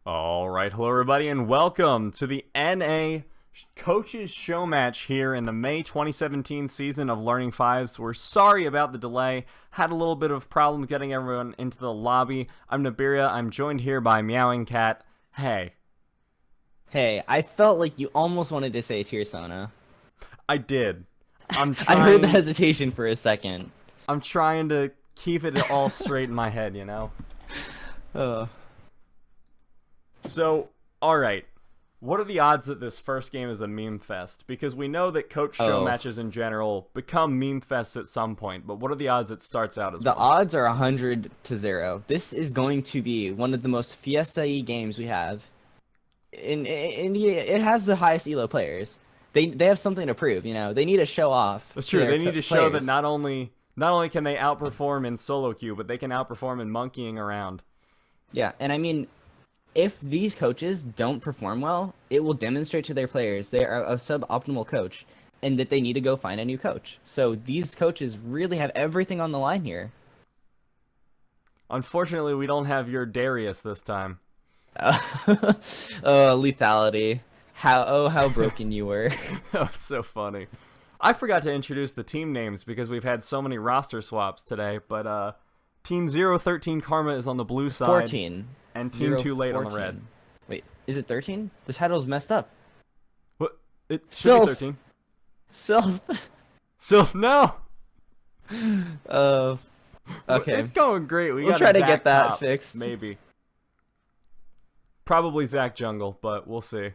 All right, hello everybody, and welcome to the NA Coaches Showmatch here in the May 2017 season of Learning Fives. We're sorry about the delay. Had a little bit of problem getting everyone into the lobby. I'm Nibiria. I'm joined here by Meowing Cat. Hey. Hey, I felt like you almost wanted to say Tearsona. I did. I heard the hesitation for a second. I'm trying to keep it all straight in my head, you know? Uh, So, alright. What are the odds that this first game is a meme fest? Because we know that coach show matches in general become meme fests at some point, but what are the odds it starts out as the one? odds are 100-0. This is going to be one of the most Fiesta-y games we have. And it has the highest ELO players. They have something to prove, you know. They need to show off. That's to true. their They need to show that players. not only can they outperform in solo queue, but they can outperform in monkeying around. Yeah, and I mean, if these coaches don't perform well, it will demonstrate to their players they are a suboptimal coach and that they need to go find a new coach. So these coaches really have everything on the line here. Unfortunately, we don't have your Darius this time. Lethality. How broken you were. That was so funny. I forgot to introduce the team names because we've had so many roster swaps today, but Team 013 Karma is on the blue side. 14. And Team 2 Late on the 14. red. Wait, is it 13? This title's messed up. What? It should Sylph. be 13. Sylph. Sylph, no! Okay. It's going great. We'll try to get that fixed. Maybe. Probably Zach Jungle, but we'll see.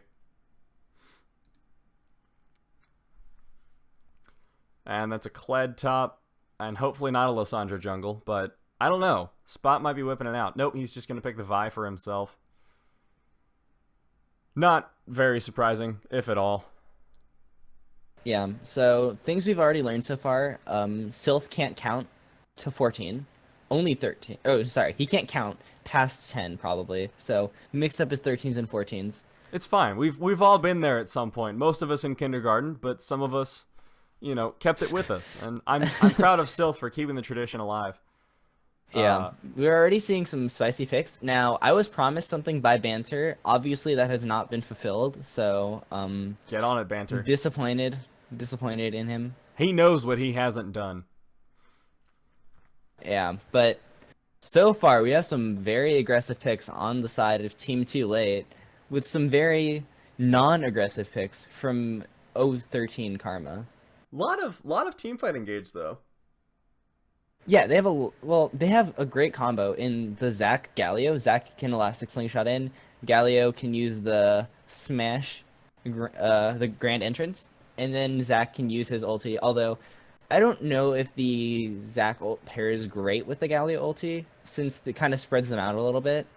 And that's a Kled top, and hopefully not a Lysandra Jungle, but I don't know. Spot might be whipping it out. Nope, he's just going to pick the Vi for himself. Not very surprising, if at all. Yeah, so things we've already learned so far, Sylph can't count to 14. Only 13. Oh, sorry, he can't count past 10 probably. So mixed up his 13s and 14s. It's fine. We've all been there at some point. Most of us in kindergarten, but some of us, you know, kept it with us. And I'm proud of Sylph for keeping the tradition alive. Yeah, we're already seeing some spicy picks. Now, I was promised something by Banter. Obviously, that has not been fulfilled. So, get on it, Banter. Disappointed in him. He knows what he hasn't done. Yeah, but so far we have some very aggressive picks on the side of Team 2 Late, with some very non-aggressive picks from 013 Karma. Lot of team fight engaged though. Yeah, they have a great combo in the Zac Galio. Zac can elastic slingshot in. Galio can use the smash, the grand entrance, and then Zac can use his ulti. Although, I don't know if the Zac ult pairs great with the Galio ulti, since it kind of spreads them out a little bit.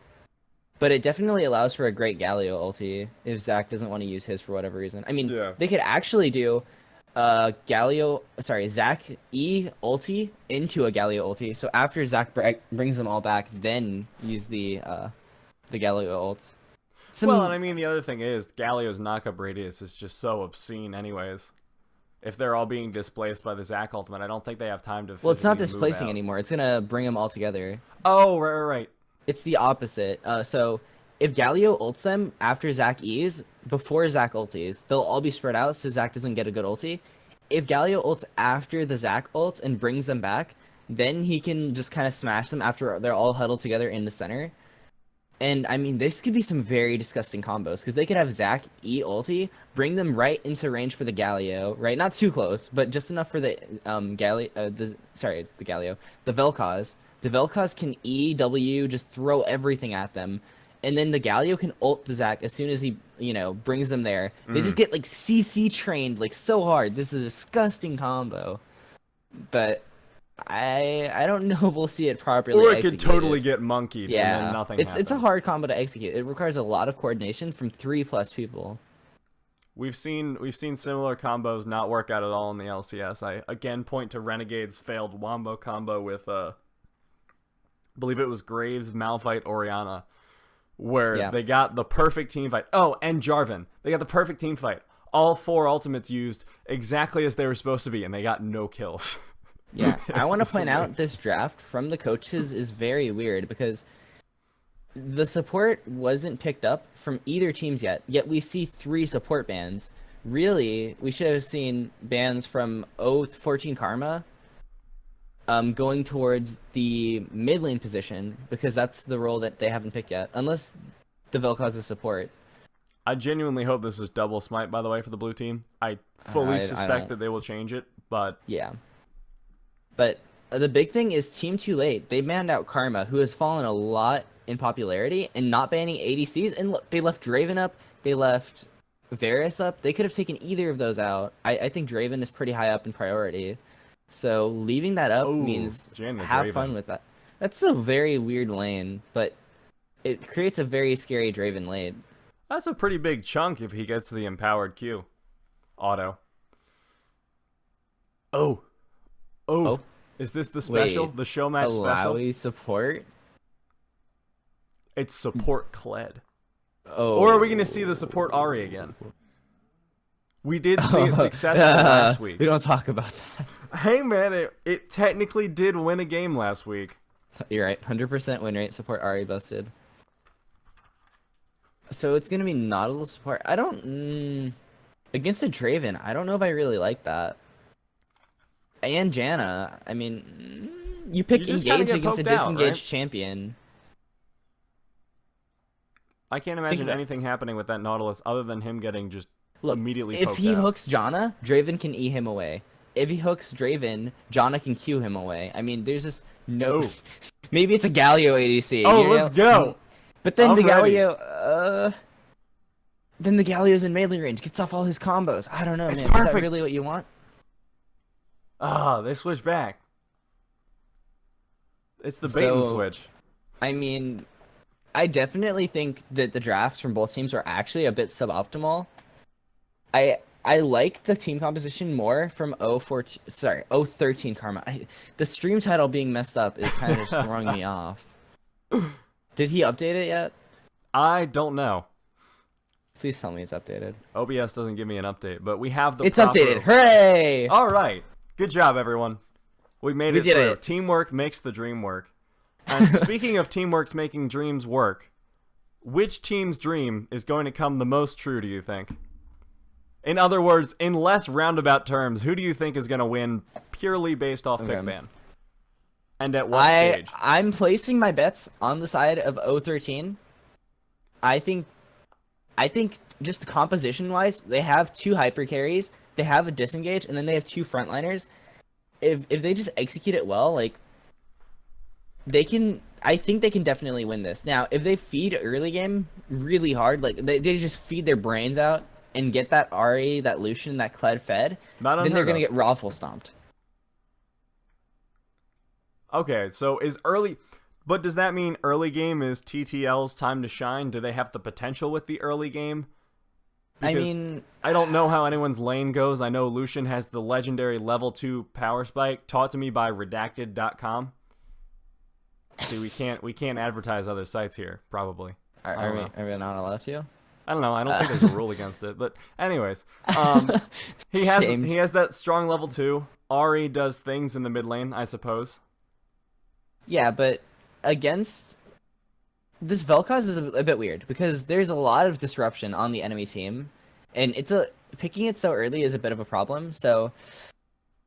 But it definitely allows for a great Galio ulti if Zac doesn't want to use his for whatever reason. I mean, Yeah. They could actually do Zac E ulti into a Galio ulti. So after Zac brings them all back, then use the Galio ults. Well, and I mean the other thing is Galio's knockup radius is just so obscene anyways. If they're all being displaced by the Zac ultimate, I don't think they have time to Well, it's not physically move displacing out. anymore. It's gonna bring them all together. Oh, right. It's the opposite. So if Galio ults them after Zac E's, before Zac ultis, they'll all be spread out so Zac doesn't get a good ulti. If Galio ults after the Zac ults and brings them back, then he can just kind of smash them after they're all huddled together in the center. And I mean, this could be some very disgusting combos because they could have Zac E ulti, bring them right into range for the Galio, right? Not too close, but just enough for the the Galio, the Vel'Koz. The Vel'Koz can E, W, just throw everything at them. And then the Galio can ult the Zac as soon as he, brings them there. They just get, like, CC trained, like, so hard. This is a disgusting combo. But I don't know if we'll see it properly Or it executed. could totally get monkeyed and then nothing It's a happens. hard combo to execute. It requires a lot of coordination from 3+ people. We've seen similar combos not work out at all in the LCS. I again point to Renegade's failed Wombo combo with I believe it was Graves, Malphite, Orianna, where they got the perfect team fight. Oh, and Jarvan. They got the perfect team fight. All 4 ultimates used exactly as they were supposed to be, and they got no kills. Yeah, I want to point out this draft from the coaches is very weird because the support wasn't picked up from either teams yet we see 3 support bans. Really, we should have seen bans from 014 Karma going towards the mid lane position, because that's the role that they haven't picked yet, unless the Vel'Koz is support. I genuinely hope this is double smite, by the way, for the blue team. I fully I suspect don't. that they will change it, but Yeah. But the big thing is Team Too Late. They banned out Karma, who has fallen a lot in popularity, and not banning ADCs. And look, they left Draven up. They left Varus up. They could have taken either of those out. I think Draven is pretty high up in priority. So leaving that up oh, means Jan the have Draven. fun with that. That's a very weird lane, but it creates a very scary Draven lane. That's a pretty big chunk if he gets the empowered Q. Auto. Oh. Oh. Oh, Is this the special? wait. The Showmatch special? Alawi support? It's support Kled. Oh. Or are we going to see the support Ari again? We did see it successful last week. We don't talk about that. Hey man, it technically did win a game last week. You're right. 100% win rate. Support Ari busted. So it's gonna be Nautilus support. I don't against a Draven. I don't know if I really like that. And Janna. I mean, you pick You just kinda engage get against a poked out, disengaged right? champion. I can't imagine about it. anything happening with that Nautilus other than him getting just Look, immediately if poked he out. hooks Janna, Draven can E him away. If he hooks Draven, Janna can Q him away. I mean, there's just no. Oh. Maybe it's a Galio ADC. Oh, you know? let's go. But then I'm the ready. Galio, then the Galio's in melee range, gets off all his combos. I don't know, It's man. Is that perfect. really what you want? Ah, they switched back. It's the bait and So- switch. I mean, I definitely think that the drafts from both teams are actually a bit suboptimal. I like the team composition more from 013 Karma. The stream title being messed up is kind of just throwing me off. Did he update it yet? I don't know. Please tell me it's updated. OBS doesn't give me an update, but we have the It's proper... updated. Hooray! All right. Good job, everyone. We made We it did through. it. Teamwork makes the dream work. And speaking of teamwork making dreams work, which team's dream is going to come the most true, do you think? In other words, in less roundabout terms, who do you think is going to win purely based off pick Okay. ban? And at what stage? I'm placing my bets on the side of 013. I think just composition wise, they have 2 hyper carries, they have a disengage, and then they have 2 frontliners. If they just execute it well, like they can, I think they can definitely win this. Now, if they feed early game really hard, like they just feed their brains out and get that Ari, that Lucian, that Kled fed, Not then they're unheard gonna of. get raffle stomped. Okay, so is early... But does that mean early game is TTL's time to shine? Do they have the potential with the early game? I Because mean, I don't know how anyone's lane goes. I know Lucian has the legendary level 2 power spike taught to me by redacted.com. See, we can't advertise other sites here, probably. I don't know. are we not allowed to? I don't know. I don't think there's a rule against it. But anyways, he Shamed. has that strong level 2. Ari does things in the mid lane, I suppose. Yeah, but against this Vel'Koz is a bit weird because there's a lot of disruption on the enemy team, and picking it so early is a bit of a problem. So,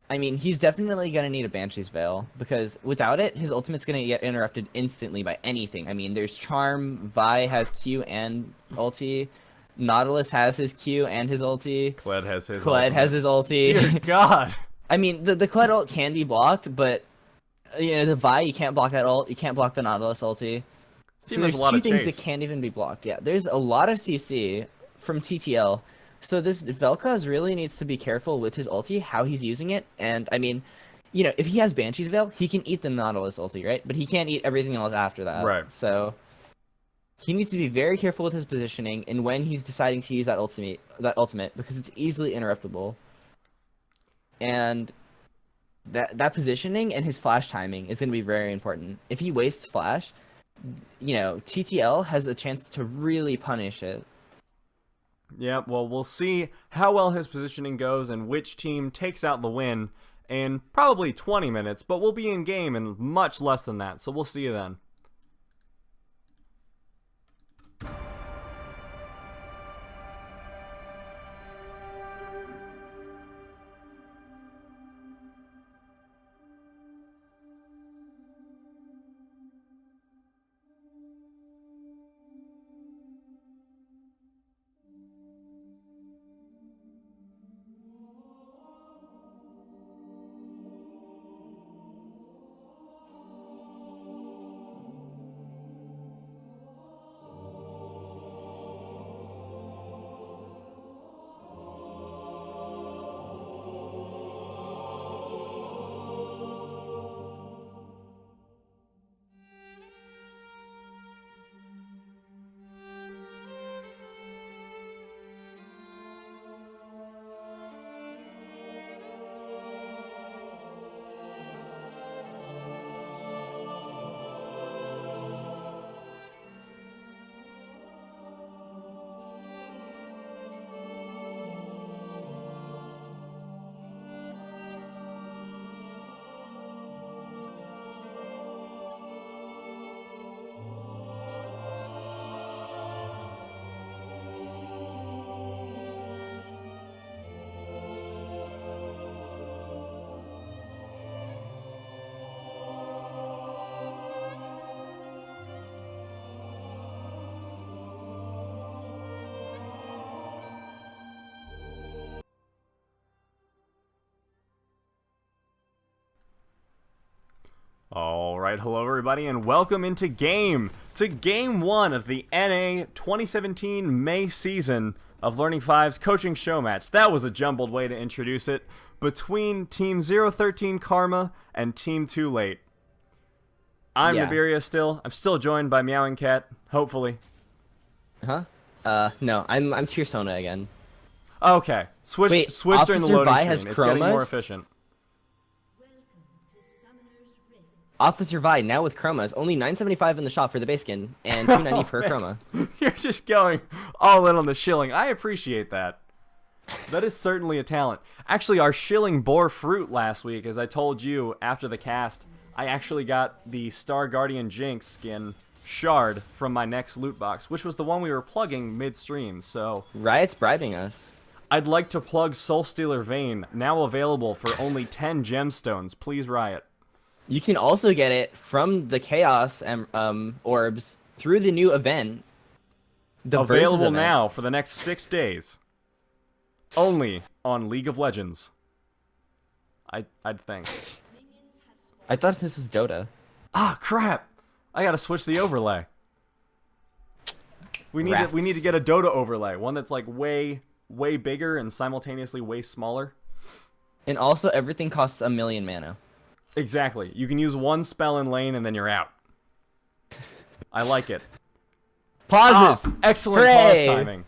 I mean, he's definitely gonna need a Banshee's Veil because without it, his ultimate's gonna get interrupted instantly by anything. I mean, there's Charm, Vi has Q and ulti, Nautilus has his Q and his ulti, Kled has his Kled has his ulti. Dear God. I mean, the Kled ult can be blocked, but you know, the Vi, you can't block that ult. You can't block the Nautilus ulti. So Seems there's like a lot 2 of things chase. that can't even be blocked. Yeah, there's a lot of CC from TTL. So this Vel'Koz really needs to be careful with his ulti, how he's using it. And I mean, you know, if he has Banshee's Veil, he can eat the Nautilus ulti, right? But he can't eat everything else after that. Right. So he needs to be very careful with his positioning and when he's deciding to use that ultimate because it's easily interruptible. And that positioning and his flash timing is going to be very important. If he wastes flash, you know, TTL has a chance to really punish it. Yeah, well, we'll see how well his positioning goes and which team takes out the win in probably 20 minutes, but we'll be in game in much less than that, so we'll see you then. All right, hello everybody, and welcome to game 1 of the NA 2017 May season of Learning 5's coaching showmatch. That was a jumbled way to introduce it, between Team 013 Karma and Team Too Late. I'm Nibiria still. I'm still joined by Meowing Cat, hopefully. Huh? No, I'm Tearsona again. Okay, switch during the loading screen. It's getting more efficient. Officer Vi, now with chromas, only $9.75 in the shop for the base skin, and $2.90 per chroma. You're just going all in on the shilling. I appreciate that. That is certainly a talent. Actually, our shilling bore fruit last week, as I told you after the cast. I actually got the Star Guardian Jinx skin shard from my next loot box, which was the one we were plugging mid-stream, so... Riot's bribing us. I'd like to plug Soulstealer Vein, now available for only 10 gemstones. Please, Riot. You can also get it from the Chaos orbs through the new event. The available now for the next 6 days. Only on League of Legends. I'd think. I thought this was Dota. Ah, crap! I gotta switch the overlay. We need to get a Dota overlay, one that's like way bigger and simultaneously way smaller. And also, everything costs 1,000,000 mana. Exactly. You can use one spell in lane and then you're out. I like it. Pauses! Ah, excellent Hooray! pause timing.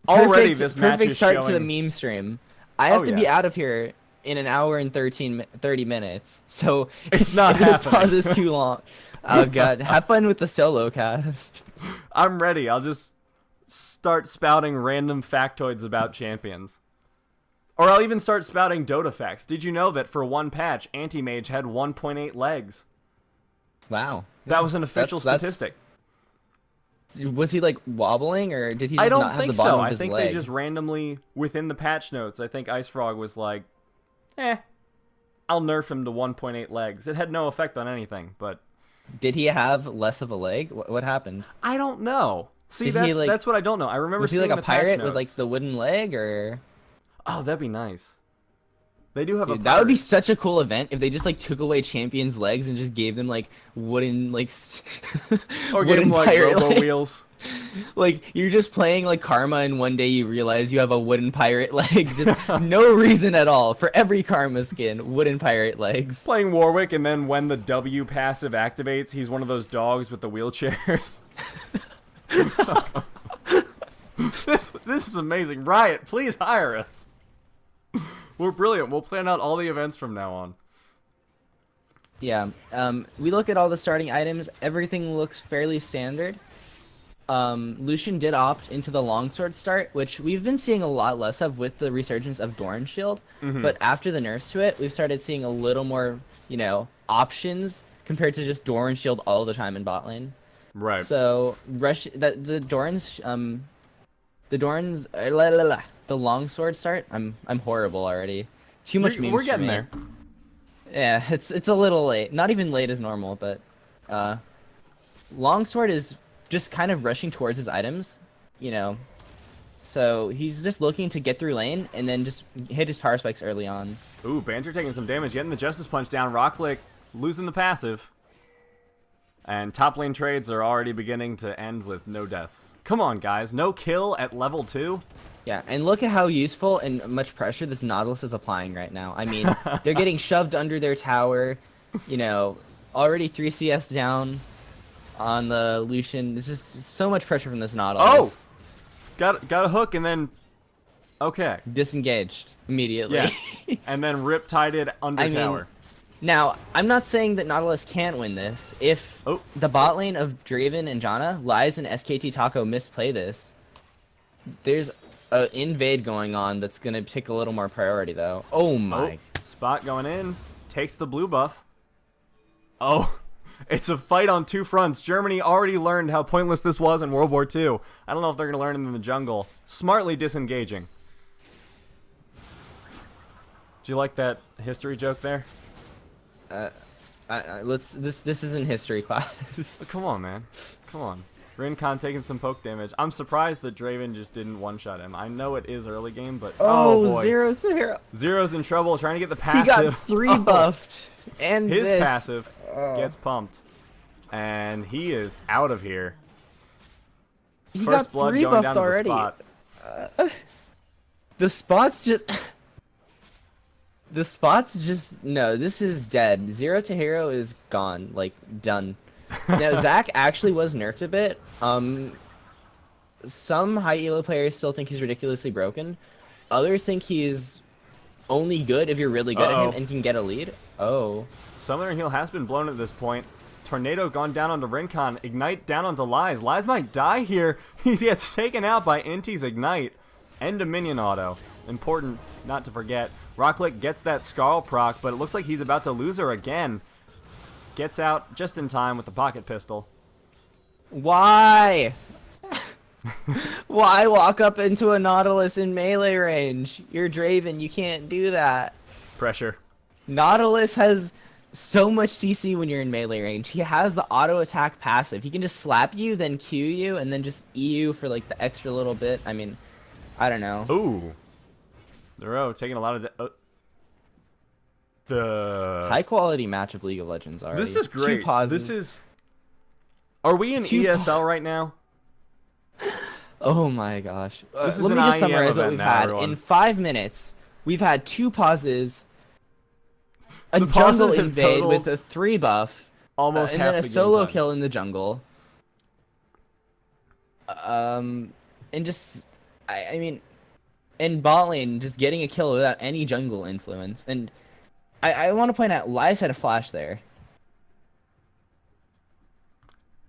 Already this match perfect is start showing... to the meme stream. I have to be out of here in an hour and 30 minutes, so it's not if happening. This pause is too long. Oh god, have fun with the solo cast. I'm ready. I'll just start spouting random factoids about champions. Or I'll even start spouting Dota facts. Did you know that for one patch, Anti-Mage had 1.8 legs? Wow. That was an official statistic. Was he like wobbling, or did he just I don't not have think the bottom so. of I his think leg? they just randomly, within the patch notes, I think Ice Frog was like, I'll nerf him to 1.8 legs. It had no effect on anything, but... Did he have less of a leg? What happened? I don't know. See, that's what I don't know. I remember was he seeing like a the patch pirate notes. with like the wooden leg, or... Oh, that'd be nice. They do have Dude, a pirate. that would be such a cool event if they just like took away champions' legs and just gave them like wooden like or gave them like robo wheels. Like you're just playing like Karma and one day you realize you have a wooden pirate leg. Just no reason at all for every Karma skin, wooden pirate legs. Playing Warwick, and then when the W passive activates, he's one of those dogs with the wheelchairs. This is amazing. Riot, please hire us. We're brilliant. We'll plan out all the events from now on. Yeah. We look at all the starting items. Everything looks fairly standard. Lucian did opt into the longsword start, which we've been seeing a lot less of with the resurgence of Doran Shield. But after the nerfs to it, we've started seeing a little more, options compared to just Doran Shield all the time in bot lane. Right. So the longsword start. I'm horrible already. Too much memes. We're getting for me. there. Yeah, it's a little late. Not even late as normal, but longsword is just kind of rushing towards his items, So he's just looking to get through lane and then just hit his power spikes early on. Ooh, Banter taking some damage, getting the Justice Punch down. Rocklick losing the passive. And top lane trades are already beginning to end with no deaths. Come on, guys. No kill at level 2? Yeah, and look at how useful and much pressure this Nautilus is applying right now. I mean, they're getting shoved under their tower, already 3 CS down on the Lucian. There's just so much pressure from this Nautilus. Oh! Got a hook and then... Okay. Disengaged immediately. Yeah. And then rip-tided under tower. Now, I'm not saying that Nautilus can't win this. If the bot lane of Draven and Janna, Lies and SKT Taco misplay this, there's an invade going on that's going to take a little more priority, though. Oh my. Spot going in. Takes the blue buff. Oh, it's a fight on two fronts. Germany already learned how pointless this was in World War II. I don't know if they're going to learn it in the jungle. Smartly disengaging. Do you like that history joke there? This isn't history class. Come on, man. Come on. Rincon taking some poke damage. I'm surprised that Draven just didn't one-shot him. I know it is early game, but oh boy. 0-0. Zero's in trouble trying to get the passive. He got 3 buffed. And his this. passive. gets pumped. And he is out of here. He First got blood three going buffed down to the already. spot. The spots just... The spots just... No, this is dead. 0 to hero is gone. Like, done. Now, Zach actually was nerfed a bit. Some high elo players still think he's ridiculously broken. Others think he's only good if you're really good at him and can get a lead. Oh. Summoner Heal has been blown at this point. Tornado gone down onto Rincon. Ignite down onto Lies. Lies might die here. He gets taken out by Inti's Ignite. End of minion auto. Important not to forget. Rocklick gets that Scarl proc, but it looks like he's about to lose her again. Gets out just in time with the pocket pistol. Why? Why walk up into a Nautilus in melee range? You're Draven, you can't do that. Pressure. Nautilus has so much CC when you're in melee range. He has the auto attack passive. He can just slap you, then Q you, and then just E you for like the extra little bit. I mean, I don't know. Ooh. They're taking a lot of... the high quality match of League of Legends already. This is great. 2 pauses. This is... Are we in ESL right now? Oh my gosh. This is Let an me just IEM summarize what event we've now, had. everyone. In 5 minutes, we've had 2 pauses, a The jungle pauses have invade totaled with a 3 buff, almost and half then a the game solo time. kill in the jungle. And just, I mean, in bot lane, just getting a kill without any jungle influence. And I want to point out, Lies had a flash there.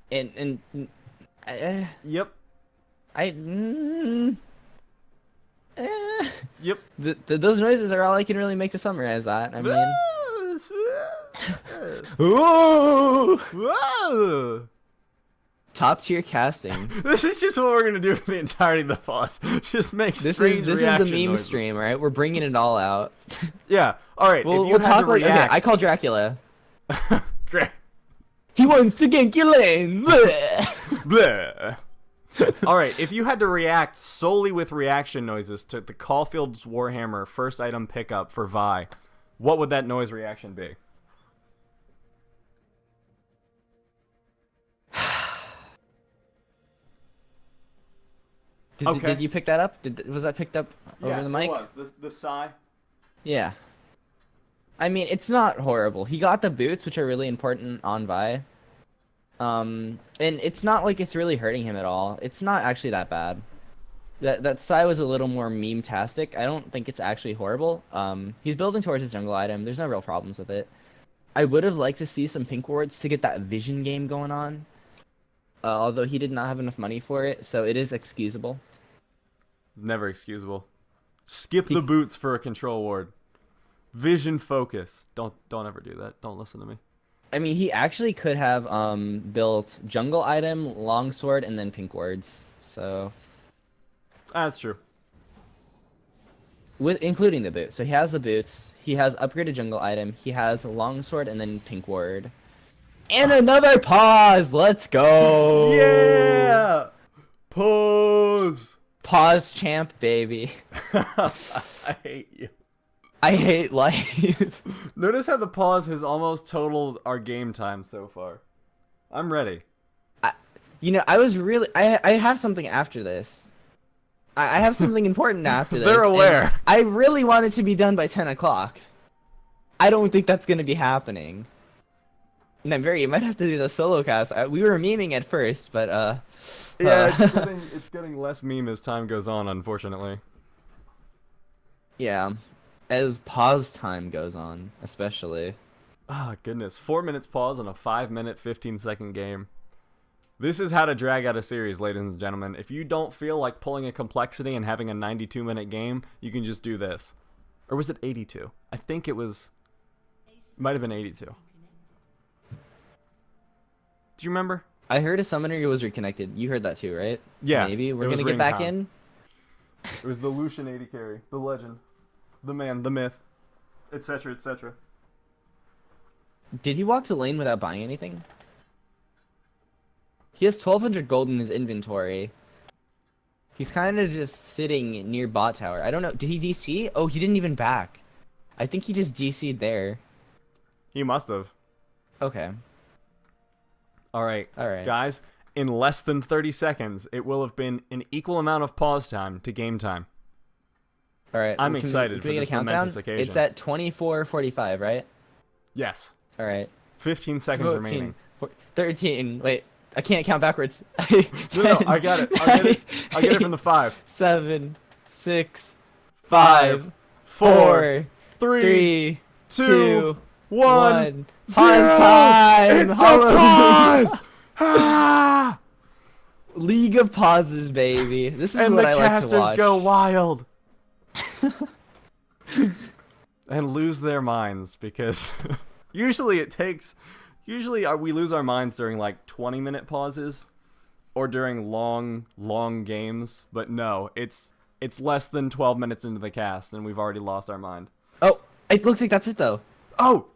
And Yep. Yep. Those noises are all I can really make to summarize that. I mean, ooh, Whoa. top tier casting. This is just what we're gonna do for the entirety of the pause. Just make This strange is the reaction meme noises. stream, right? We're bringing it all out. Yeah. All right. We'll, if you we'll had talk to like okay. react, I call Dracula. Great. He wants to gank your lane. Bleh. All right. If you had to react solely with reaction noises to the Caulfield's Warhammer first item pickup for Vi, what would that noise reaction be? Did you pick that up? Was that picked up over the mic? It was. The sigh. Yeah. I mean, it's not horrible. He got the boots, which are really important on Vi. And it's not like it's really hurting him at all. It's not actually that bad. That Psy was a little more meme-tastic. I don't think it's actually horrible. He's building towards his jungle item. There's no real problems with it. I would have liked to see some pink wards to get that vision game going on. Although he did not have enough money for it, so it is excusable. Never excusable. Skip the boots for a control ward. Vision focus. Don't ever do that. Don't listen to me. I mean, he actually could have built jungle item, longsword, and then pink wards. So, That's true. including the boots. So he has the boots. He has upgraded jungle item. He has longsword and then pink ward. And another pause. Let's go. Yeah. Pause. Pause champ, baby. I hate you. I hate life. Notice how the pause has almost totaled our game time so far. I'm ready. I was really. I have something after this. I have something important after this. They're aware. And I really want it to be done by 10 o'clock. I don't think that's going to be happening. And I'm very. You might have to do the solo cast. We were memeing at first, but Yeah, it's getting less meme as time goes on, unfortunately. yeah, as pause time goes on, especially. Ah, goodness. 4 minutes pause on a 5-minute, 15-second game. This is how to drag out a series, ladies and gentlemen. If you don't feel like pulling a complexity and having a 92-minute game, you can just do this. Or was it 82? I think it was... Might have been 82. Do you remember? I heard a summoner who was reconnected. You heard that too, right? Yeah. Maybe we're it was gonna get back Rincon. in. It was the Lucian 80 carry. The legend. The man. The myth. Etc. Etc. Did he walk to lane without buying anything? He has 1,200 gold in his inventory. He's kind of just sitting near bot tower. I don't know. Did he DC? Oh, he didn't even back. I think he just DC'd there. He must have. Okay. All right, All right. guys. In less than 30 seconds, it will have been an equal amount of pause time to game time. All right. I'm Can excited for we get a this countdown? momentous occasion. It's at 24:45, right? Yes. All right. 15 seconds remaining. 13. Wait, I can't count backwards. No, I got it. I'll get it from the 5. 7, 6, 5, 5, 4, 4, 3, 3, 2, 2, 1. 1. Zero! Pause time! It's Hallelujah! a pause! Ah! League of pauses, baby. This is And what the I like to casters watch. go wild. And lose their minds because usually we lose our minds during like 20-minute pauses or during long games, but no, it's less than 12 minutes into the cast and we've already lost our mind. Oh, it looks like that's it though. Oh,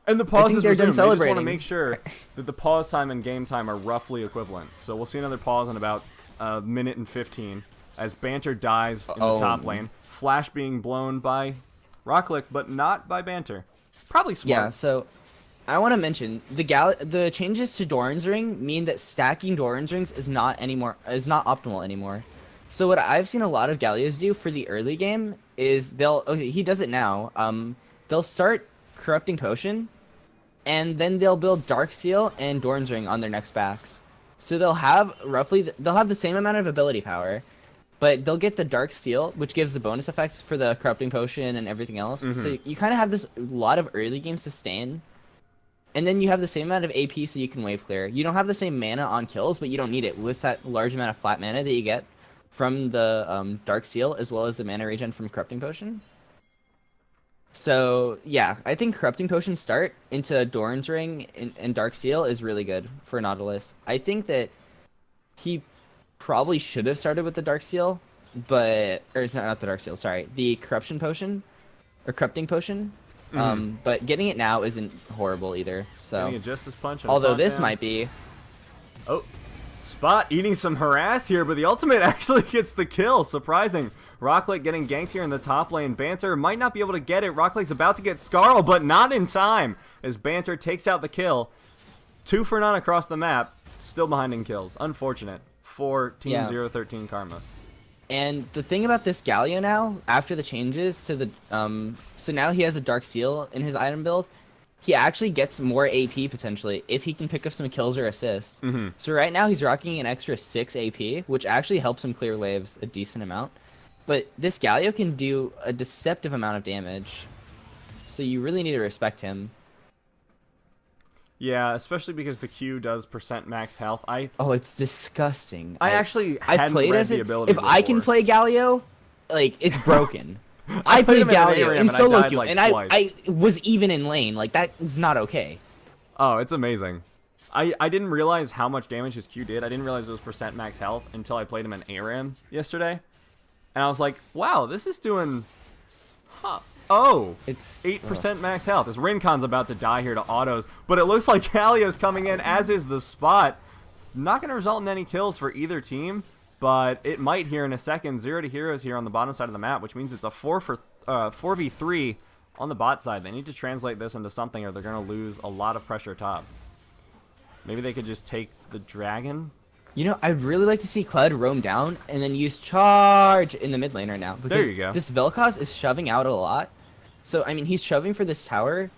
and the pause is they're done resumed. They just want to celebrating. make sure that the pause time and game time are roughly equivalent. So we'll see another pause in about a minute and 15 as Banter dies in the top lane. Flash being blown by Rocklick, but not by Banter. Probably smart. Yeah, so I want to mention the changes to Doran's Ring mean that stacking Doran's Rings is not optimal anymore. So what I've seen a lot of Gallios do for the early game is he does it now. They'll start Corrupting Potion, and then they'll build Dark Seal and Doran's Ring on their next backs. So they'll have the same amount of ability power, but they'll get the Dark Seal, which gives the bonus effects for the Corrupting Potion and everything else. So you kind of have this lot of early game sustain, and then you have the same amount of AP so you can wave clear. You don't have the same mana on kills, but you don't need it with that large amount of flat mana that you get from the Dark Seal, as well as the mana regen from Corrupting Potion. So, yeah, I think Corrupting Potion start into Doran's Ring and Dark Seal is really good for Nautilus. I think that he probably should have started with the Dark Seal, but... Or, it's not the Dark Seal, sorry. The Corruption Potion, or Corrupting Potion. But getting it now isn't horrible either, so... Getting a Justice Punch. Although this might be... Oh, Spot eating some harass here, but the ultimate actually gets the kill. Surprising. Rocklick getting ganked here in the top lane. Banter might not be able to get it. Rocklick's about to get Scarl, but not in time as Banter takes out the kill. 2 for none across the map. Still behind in kills. Unfortunate for Team 013 Karma. And the thing about this Galio now, after the changes to the... so now he has a Dark Seal in his item build. He actually gets more AP, potentially, if he can pick up some kills or assists. So right now, he's rocking an extra 6 AP, which actually helps him clear waves a decent amount. But this Galio can do a deceptive amount of damage. So you really need to respect him. Yeah, especially because the Q does percent max health. Oh, it's disgusting. I actually hadn't read the ability before. I can play Galio, like, it's broken. I played Galio in solo queue, and I was even in lane. Like, that is not okay. Oh, it's amazing. I didn't realize how much damage his Q did. I didn't realize it was percent max health until I played him in ARAM yesterday. And I was like, wow, this is doing... Huh. Oh, it's 8% max health. This Rincon's about to die here to autos, but it looks like Galio's coming in, as is the Spot. Not going to result in any kills for either team, but it might here in a second. 0 to heroes here on the bottom side of the map, which means it's a 4v3 on the bot side. They need to translate this into something or they're going to lose a lot of pressure top. Maybe they could just take the dragon? You know, I'd really like to see Kled roam down and then use charge in the mid lane right now. Because there you go. This Vel'Koz is shoving out a lot. So, I mean, he's shoving for this tower,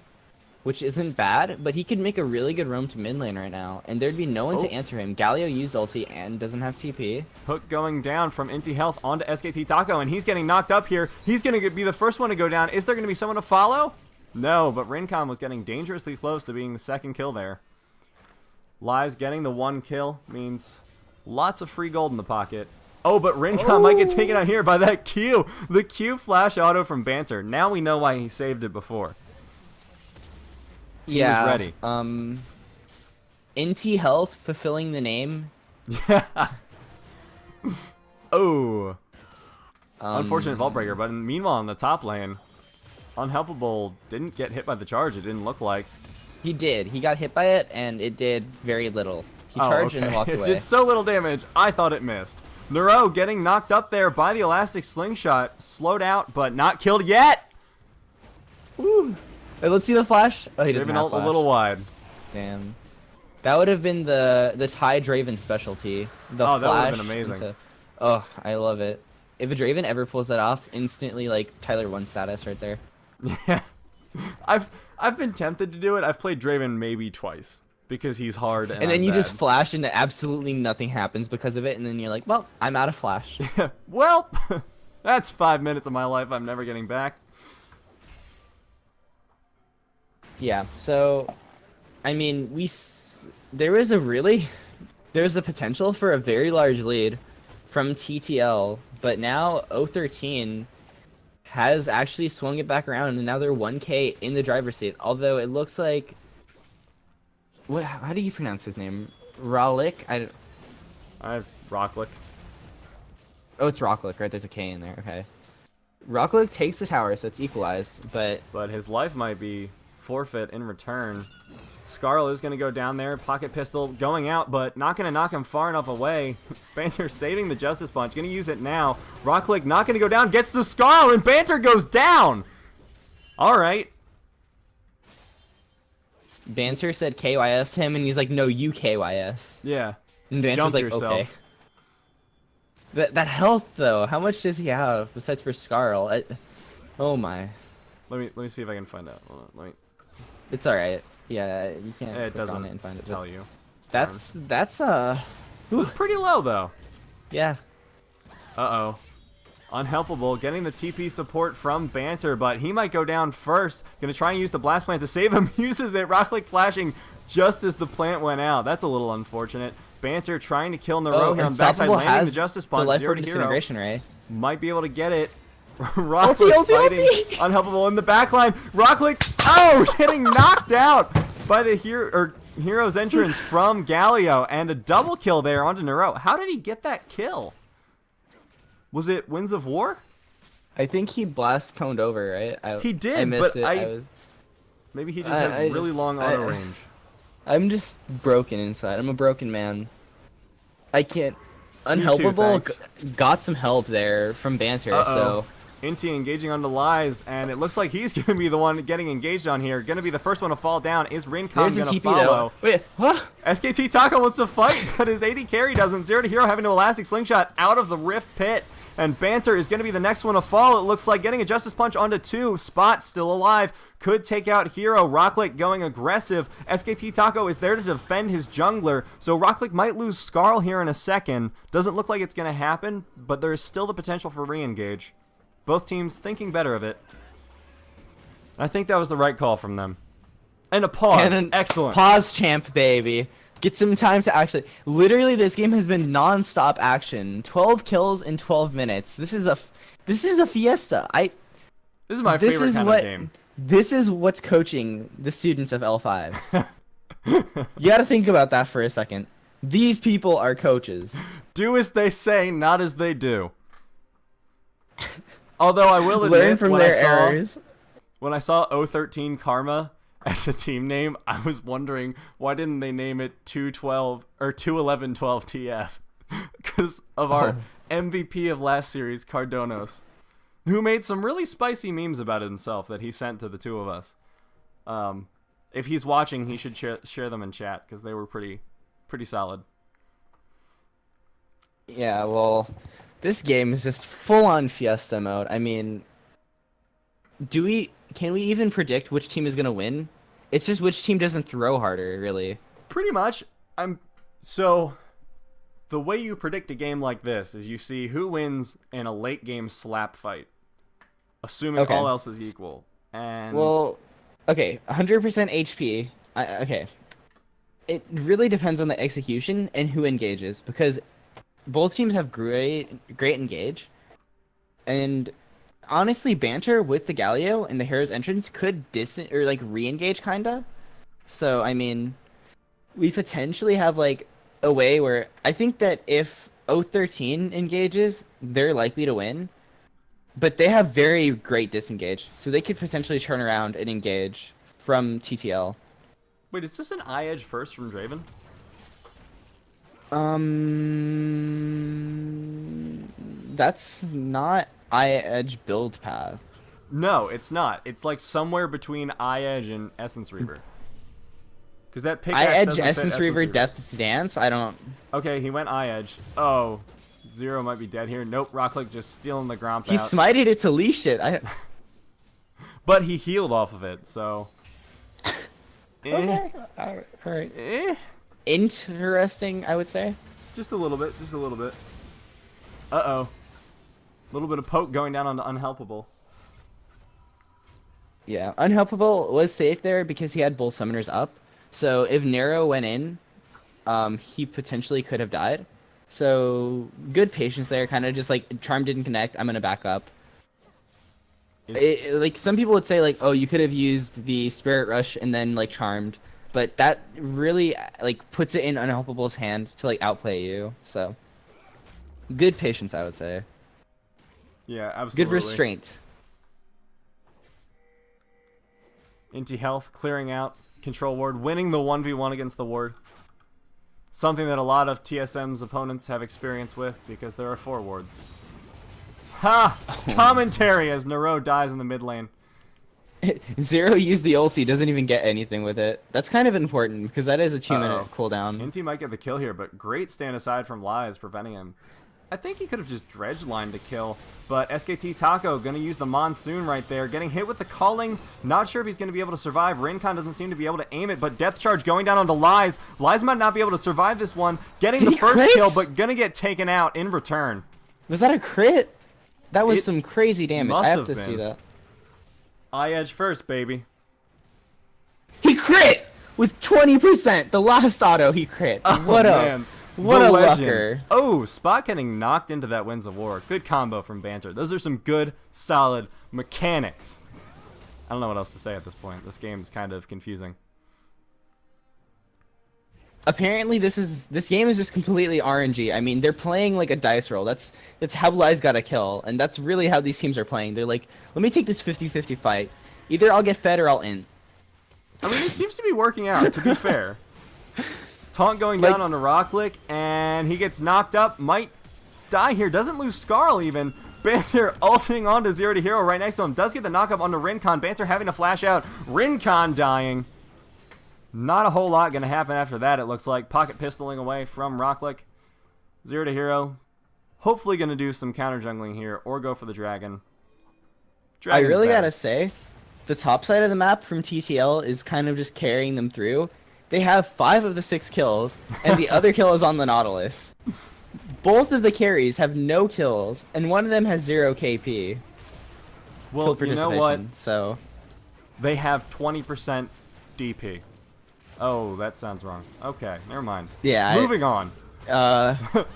which isn't bad, but he could make a really good roam to mid lane right now, and there'd be no one to answer him. Galio used ulti and doesn't have TP. Hook going down from empty health onto SKT Taco, and he's getting knocked up here. He's going to be the first one to go down. Is there going to be someone to follow? No, but Rincon was getting dangerously close to being the second kill there. Lies getting the 1 kill means lots of free gold in the pocket. Oh, but Rincon might get taken out here by that Q. The Q flash auto from Banter. Now we know why he saved it before. He was ready. NT Health fulfilling the name. Yeah. Oh. Unfortunate Vault Breaker, but meanwhile in the top lane, Unhelpable didn't get hit by the charge, it didn't look like. He did. He got hit by it, and it did very little. He charged and walked away. It did so little damage, I thought it missed. Neuro getting knocked up there by the Elastic Slingshot. Slowed out, but not killed yet! Woo. Hey, let's see the flash. Oh, he doesn't have flash. A little wide. Damn. That would have been the Ty Draven specialty. The Oh, that would have flash been amazing. Oh, I love it. If a Draven ever pulls that off, instantly like Tyler 1 status right there. Yeah. I've been tempted to do it. I've played Draven maybe twice because he's hard and And then I'm you bad. just flash and absolutely nothing happens because of it, and then you're like, well, I'm out of flash. Well, that's 5 minutes of my life I'm never getting back. Yeah, so, I mean, there's a potential for a very large lead from TTL, but now 013 has actually swung it back around, and now they're 1K in the driver's seat. Although it looks like, how do you pronounce his name? Ralik? I have Rocklick. Oh, it's Rocklick, right? There's a K in there. Okay. Rocklick takes the tower, so it's equalized, but His life might be forfeit in return. Skarl is going to go down there. Pocket pistol going out, but not going to knock him far enough away. Banter saving the Justice Punch. Going to use it now. Rocklick not going to go down. Gets the Skarl, and Banter goes down. All right. Banter said KYS him, and he's like, no, you KYS. Yeah. And Banter's Jump like, yourself. okay. That health, though, how much does he have besides for Skarl? Oh my. Let me see if I can find out. Hold on, It's alright. Yeah, you can't it click doesn't on it and find it. tell you. That's Pretty low, though. yeah. Uh-oh. Unhelpable, getting the TP support from Banter, but he might go down first. Gonna try and use the Blast Plant to save him. Uses it. Rocklick flashing just as the plant went out. That's a little unfortunate. Banter trying to kill Nero here on the backside, Unstoppable landing has the Justice the Punch. Life 0 Orb to hero. Disintegration Ray. Might be able to get it. Rocklick Ulti, fighting. ulti! Unhelpable in the backline. Rocklick, oh, getting knocked out by the hero's entrance from Galio, and a double kill there onto Nero. How did he get that kill? Was it Winds of War? I think he blast coned over, right? He did, I missed but it. maybe he just has really long auto range. I'm just broken inside. I'm a broken man. I can't. Unhelpable Got some help there from Banter, so. Inti engaging on the Lies, and it looks like he's going to be the one getting engaged on here. Going to be the first one to fall down. Is Rincon There's going a to TP follow? though. Wait, what? SKT Taco wants to fight, but his AD carry doesn't. 0 to hero having to Elastic Slingshot out of the Rift Pit. And Banter is going to be the next one to fall. It looks like getting a Justice Punch onto 2. Spot still alive. Could take out Hero. Rocklick going aggressive. SKT Taco is there to defend his jungler. So Rocklick might lose Skarl here in a second. Doesn't look like it's going to happen, but there is still the potential for re-engage. Both teams thinking better of it. I think that was the right call from them. And a pause. Excellent. Pause champ, baby. Get some time to actually. Literally, this game has been non-stop action. 12 kills in 12 minutes. This is a fiesta. This is my favorite kind of game. This is what's coaching the students of L5s. You got to think about that for a second. These people are coaches. Do as they say, not as they do. Although I will admit, learn from their errors. When I saw 013 Karma as a team name, I was wondering why didn't they name it 212 or 21112 TF? Because of our MVP of last series, Cardonos, who made some really spicy memes about it himself that he sent to the two of us. If he's watching, he should share them in chat because they were pretty solid. Yeah, well, this game is just full-on fiesta mode. I mean, can we even predict which team is gonna win? It's just which team doesn't throw harder, really. Pretty much. So the way you predict a game like this is you see who wins in a late game slap fight, assuming all else is equal. And well, okay, 100% HP. Okay, it really depends on the execution and who engages, because both teams have great engage, and honestly, Banter with the Galio and the Hero's Entrance could re-engage kinda. So I mean, we potentially have like a way where I think that if 013 engages, they're likely to win, but they have very great disengage, so they could potentially turn around and engage from TTL. Wait, is this an eye edge first from Draven? That's not eye edge build path. No, it's not. It's like somewhere between eye edge and Essence Reaver. Because that pickaxe I edge doesn't fit Essence Reaver, Reaver. Death's Dance. I don't. Okay, he went eye edge. Oh, Zero might be dead here. Nope, Rocklick just stealing the Gromp He out. smited it to leash it. But he healed off of it, so. Okay. All right. Interesting, I would say. Just a little bit, just a little bit. Uh-oh. A little bit of poke going down on the Unhelpable. Yeah, Unhelpable was safe there because he had both summoners up. So if Nero went in, he potentially could have died. So good patience there, kind of just like Charm didn't connect, I'm gonna back up. Like some people would say like, oh, you could have used the Spirit Rush and then like Charmed, but that really like puts it in Unhelpable's hand to like outplay you. So good patience, I would say. Yeah, absolutely. Good restraint. Inti health, clearing out, control ward, winning the 1v1 against the ward. Something that a lot of TSM's opponents have experience with because there are 4 wards. Ha! Commentary as Nero dies in the mid lane. Zero used the ulti, doesn't even get anything with it. That's kind of important because that is a 2-minute cooldown. Inti might get the kill here, but great stand aside from Lies preventing him. I think he could have just dredge lined to kill, but SKT Taco gonna use the Monsoon right there, getting hit with the calling. Not sure if he's gonna be able to survive. Rincon doesn't seem to be able to aim it, but Death Charge going down onto Lies. Lies might not be able to survive this one, getting the first kill, but gonna get taken out in return. Was that a crit? That was some crazy damage. I have to see that. Eye edge first, baby. He crit with 20%. The last auto he crit. What a lucker. Oh, Spot getting knocked into that Winds of War. Good combo from Banter. Those are some good, solid mechanics. I don't know what else to say at this point. This game is kind of confusing. Apparently, this game is just completely RNG. I mean, they're playing like a dice roll. That's how Lies got a kill, and that's really how these teams are playing. They're like, let me take this 50-50 fight. Either I'll get fed or I'll int. I mean, it seems to be working out, to be fair. Taunt going down on the Rocklick, and he gets knocked up. Might die here. Doesn't lose Scarl even. Banter ulting onto Zero to Hero right next to him. Does get the knockup onto Rincon. Banter having to flash out. Rincon dying. Not a whole lot going to happen after that, it looks like. Pocket pistoling away from Rocklick. Zero to Hero. Hopefully going to do some counter jungling here or go for the Dragon. I really got to say, the top side of the map from TTL is kind of just carrying them through. They have 5 of the 6 kills, and the other kill is on the Nautilus. Both of the carries have no kills, and one of them has 0 KP. Well, you know what? So they have 20% DP. Oh, that sounds wrong. Okay, never mind. Yeah. Moving on.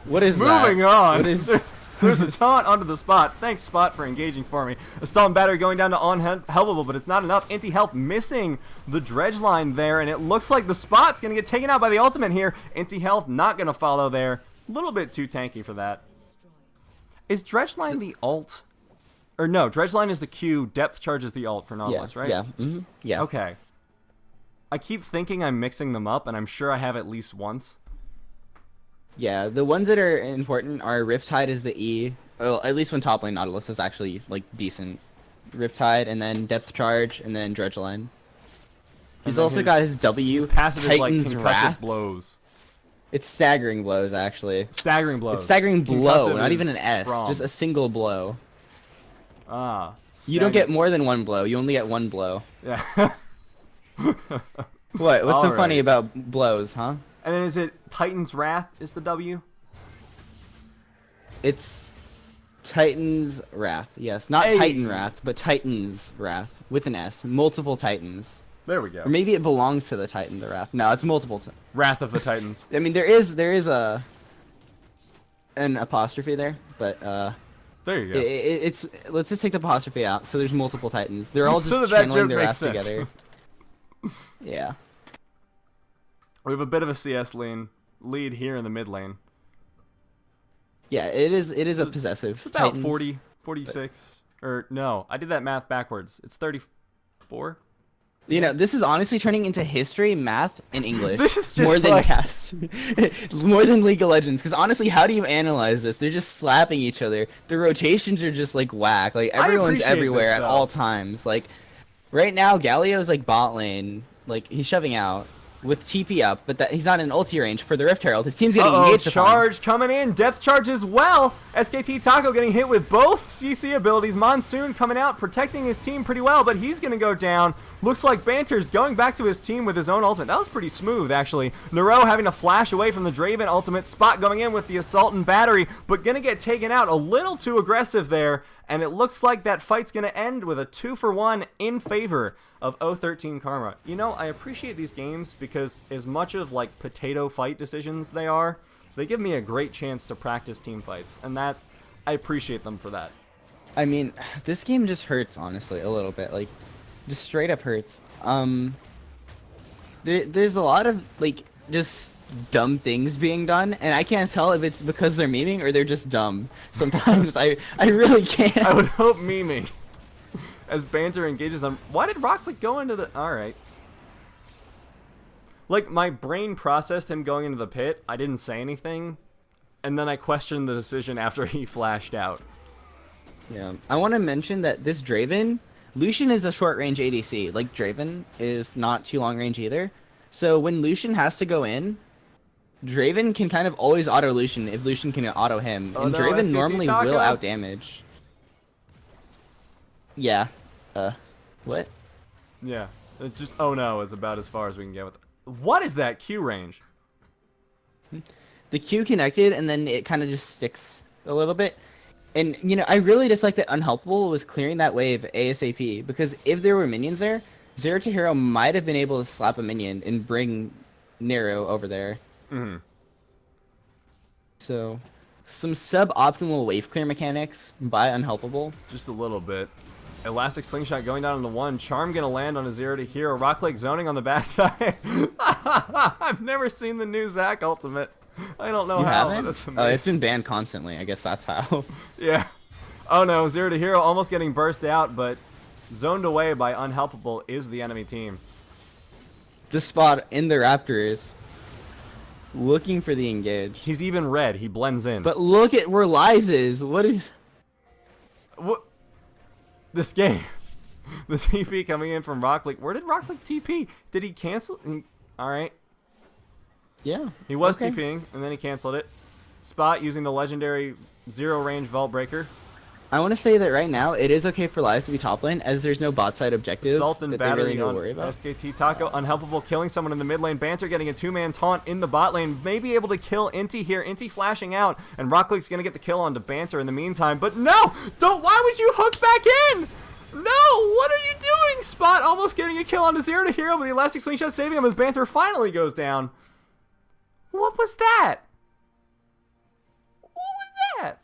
What is that? Moving on. What is... There's a taunt onto the Spot. Thanks, Spot, for engaging for me. Assault and Battery going down to Unhelpable, but it's not enough. Anti-Health missing the dredge line there, and it looks like the Spot's going to get taken out by the ultimate here. Anti-Health not going to follow there. A little bit too tanky for that. Is dredge line the ult? Or no, dredge line is the Q. Depth Charge is the ult for Nautilus, right? Yeah. Yeah. Okay. I keep thinking I'm mixing them up, and I'm sure I have at least once. Yeah, the ones that are important are Riptide is the E. Well, at least when top lane Nautilus is actually like decent. Riptide, and then Depth Charge, and then Dredge Line. He's also got his W. His passive Titan's is like Wrath. blows. It's staggering blows, actually. Staggering blows. It's staggering blow, Concussive not even an S. from. Just a single blow. Ah. You don't get more than one blow. You only get one blow. Yeah. What? What's so funny about blows, huh? And then is it Titan's Wrath is the W? It's Titan's Wrath. Yes, not Titan Wrath, but Titan's Wrath with an S. Multiple Titans. There we go. Or maybe it belongs to the Titan, the Wrath. No, it's multiple. Wrath of the Titans. I mean, there is an apostrophe there, but there you go. It's let's just take the apostrophe out. So there's multiple Titans. They're all just channeling their wrath together. Yeah. We have a bit of a CS lead here in the mid lane. Yeah, it is a possessive. It's about Titans, 40, 46. Or no, I did that math backwards. It's 34. You know, this is honestly turning into history, math, and English. This is just more than like... cast, more than League of Legends. Because honestly, how do you analyze this? They're just slapping each other. The rotations are just like whack. Like everyone's everywhere at all times. Like right now, Galio's like bot lane. Like he's shoving out. with TP up, but that he's not in ulti range for the Rift Herald. His team's getting Uh-oh, engaged upon. charge coming in. Depth charge as well. SKT Taco getting hit with both CC abilities. Monsoon coming out, protecting his team pretty well, but he's going to go down. Looks like Banter's going back to his team with his own ultimate. That was pretty smooth, actually. Nero having to flash away from the Draven ultimate. Spot going in with the Assault and Battery, but going to get taken out. A little too aggressive there, and it looks like that fight's going to end with a 2-for-1 in favor of 013 Karma. You know, I appreciate these games because as much of like potato fight decisions they are, they give me a great chance to practice team fights, and that I appreciate them for that. I mean, this game just hurts, honestly, a little bit. Like, just straight up hurts. There's a lot of like just dumb things being done, and I can't tell if it's because they're memeing or they're just dumb. Sometimes I really can't. I would hope memeing. As Banter engages on... Why did Rocket League go into the... Alright. Like, my brain processed him going into the pit. I didn't say anything. And then I questioned the decision after he flashed out. Yeah. I want to mention that this Draven... Lucian is a short-range ADC. Like, Draven is not too long-range either. So when Lucian has to go in, Draven can kind of always auto Lucian if Lucian can auto him. Oh, and no, Draven SKT normally Taco. will out-damage. Yeah. What? Yeah. It just... Oh no, is about as far as we can get with... What is that Q range? The Q connected, and then it kind of just sticks a little bit. And, you know, I really dislike that Unhelpable was clearing that wave ASAP, because if there were minions there, Zero to Hero might have been able to slap a minion and bring Nero over there. Mm-hmm. So, some suboptimal wave clear mechanics by Unhelpable. Just a little bit. Elastic Slingshot going down into one. Charm gonna land on a Zero to Hero. Rock Lake zoning on the backside. I've never seen the new Zac ultimate. I don't know You how. haven't? That's Oh, amazing. it's been banned constantly. I guess that's how. Yeah. Oh no, Zero to Hero almost getting burst out, but zoned away by Unhelpable is the enemy team. The spot in the Raptors looking for the engage. He's even red. He blends in. But look at where Lies is. What is... What? This game. The TP coming in from Rock League. Where did Rock League TP? Did he cancel? Alright. Yeah. He was okay. TPing, and then he canceled it. Spot using the legendary zero range Vault Breaker. I want to say that right now it is okay for Lies to be top lane, as there's no bot side objective Salt and that they really Battery need to on worry about. SKT Taco. Unhelpable killing someone in the mid lane. Banter getting a two-man taunt in the bot lane. Maybe able to kill Inti here. Inti flashing out, and Rock League's going to get the kill onto Banter in the meantime. But no! Don't! Why would you hook back in? No! What are you doing? Spot almost getting a kill onto Zero to Hero, but the Elastic Slingshot saving him as Banter finally goes down. What was that? What was that?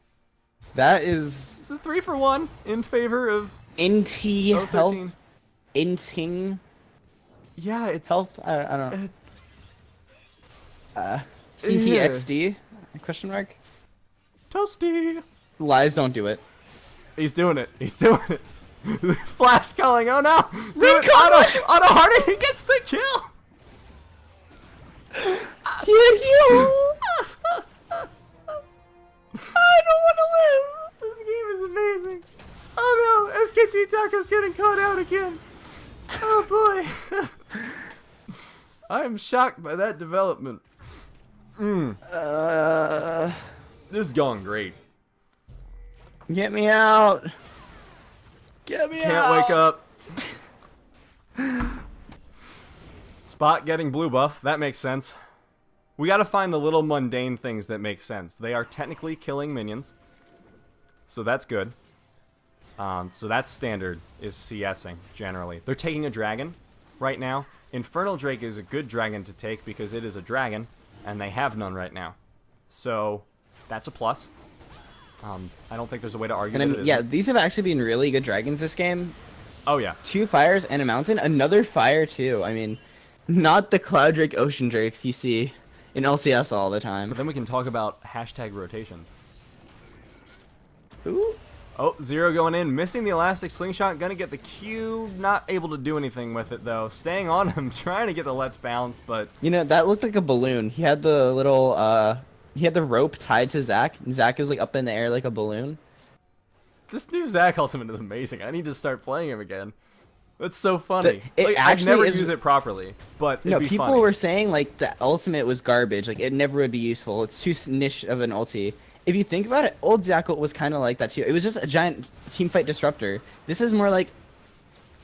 That is It's a 3-for-1 in favor of Inti 013. health. Inting Yeah, it's... health. I don't know. Yeah. XD? Question mark. Toasty. Lies don't do it. He's doing it. He's doing it. Flash calling. Oh no. Do it. Recon! Auto Hardy. He gets the kill. Get you! I don't want to live. This game is amazing. Oh no. SKT Taco's getting caught out again. Oh boy. I am shocked by that development. This is going great. Get me out. Get me Can't out. wake up. Spot getting blue buff. That makes sense. We gotta find the little mundane things that make sense. They are technically killing minions. So that's good. So that's standard, is CSing, generally. They're taking a dragon right now. Infernal Drake is a good dragon to take because it is a dragon, and they have none right now. So that's a plus. I don't think there's a way to argue And I that mean, it yeah, isn't. these have actually been really good dragons this game. Oh yeah. 2 fires and a mountain. Another fire too. I mean, not the Cloud Drake, Ocean Drakes you see in LCS all the time. But then we can talk about hashtag rotations. Ooh. Oh, Zero going in, missing the Elastic Slingshot, gonna get the Q, not able to do anything with it though. Staying on him, trying to get the Let's Bounce, but... You know, that looked like a balloon. He had the little, he had the rope tied to Zac. Zac is like up in the air like a balloon. This new Zac ultimate is amazing. I need to start playing him again. That's so funny. It Like, I'd actually never is- use it properly, but it'd No, be people funny. were saying like the ultimate was garbage. Like it never would be useful. It's too niche of an ulti. If you think about it, old Zackle was kind of like that too. It was just a giant team fight disruptor. This is more like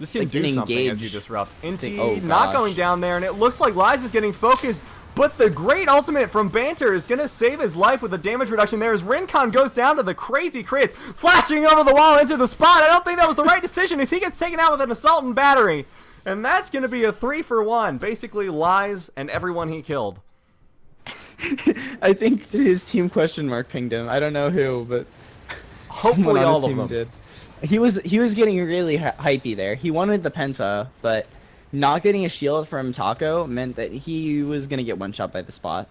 This can like do an something as you engaged disrupt. Inti Oh, not gosh. going down there, and it looks like Lies is getting focused. But the great ultimate from Banter is going to save his life with a damage reduction there as Rincon goes down to the crazy crits, flashing over the wall into the spot. I don't think that was the right decision as he gets taken out with an assault and battery. And that's going to be a 3-for-1. Basically, Lies and everyone he killed. I think his team question mark pinged him. I don't know who, but Hopefully someone on his all of team them. did. He was getting really hypey there. He wanted the penta, but not getting a shield from Taco meant that he was gonna get one shot by the spot.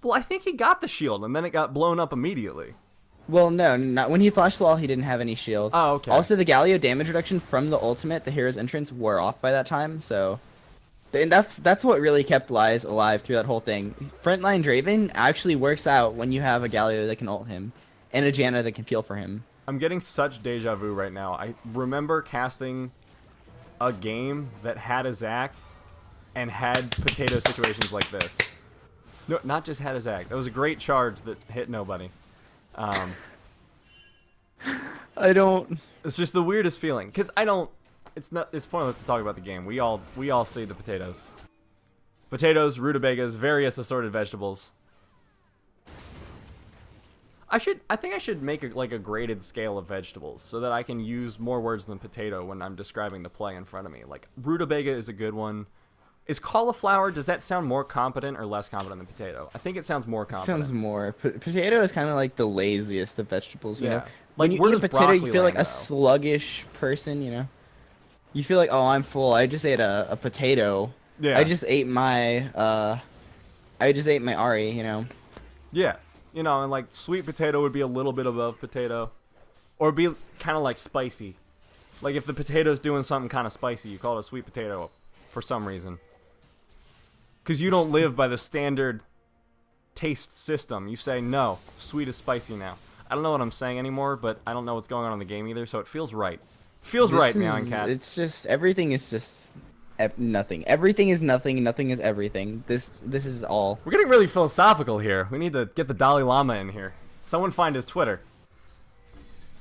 Well, I think he got the shield, and then it got blown up immediately. Well, no, not when he flashed the wall. He didn't have any shield. Oh, okay. Also, the Galio damage reduction from the ultimate, the hero's entrance, wore off by that time. So, and that's what really kept Lies alive through that whole thing. Frontline Draven actually works out when you have a Galio that can ult him, and a Janna that can peel for him. I'm getting such deja vu right now. I remember casting a game that had a Zac and had potato situations like this. No, not just had a Zac. That was a great charge that hit nobody. I don't. It's just the weirdest feeling because I don't. It's pointless to talk about the game. We all see the potatoes. Potatoes, rutabagas, various assorted vegetables. I think I should make like a graded scale of vegetables so that I can use more words than potato when I'm describing the play in front of me. Like rutabaga is a good one. Is cauliflower, does that sound more competent or less competent than potato? I think it sounds more competent. Sounds more. Potato is kind of like the laziest of vegetables, you Yeah. know. Like, When you where eat a does potato, you broccoli feel like land, a though? sluggish person, you know. You feel like, oh, I'm full. I just ate a potato. Yeah. I just ate my Ari, you know. Yeah. You know, and like sweet potato would be a little bit above potato. Or be kind of like spicy. Like if the potato's doing something kind of spicy, you call it a sweet potato for some reason. Because you don't live by the standard taste system. You say, no, sweet is spicy now. I don't know what I'm saying anymore, but I don't know what's going on in the game either, so it feels right. Feels right, Meowing Cat. It's just everything is just nothing. Everything is nothing. Nothing is everything. This is all. We're getting really philosophical here. We need to get the Dalai Lama in here. Someone find his Twitter.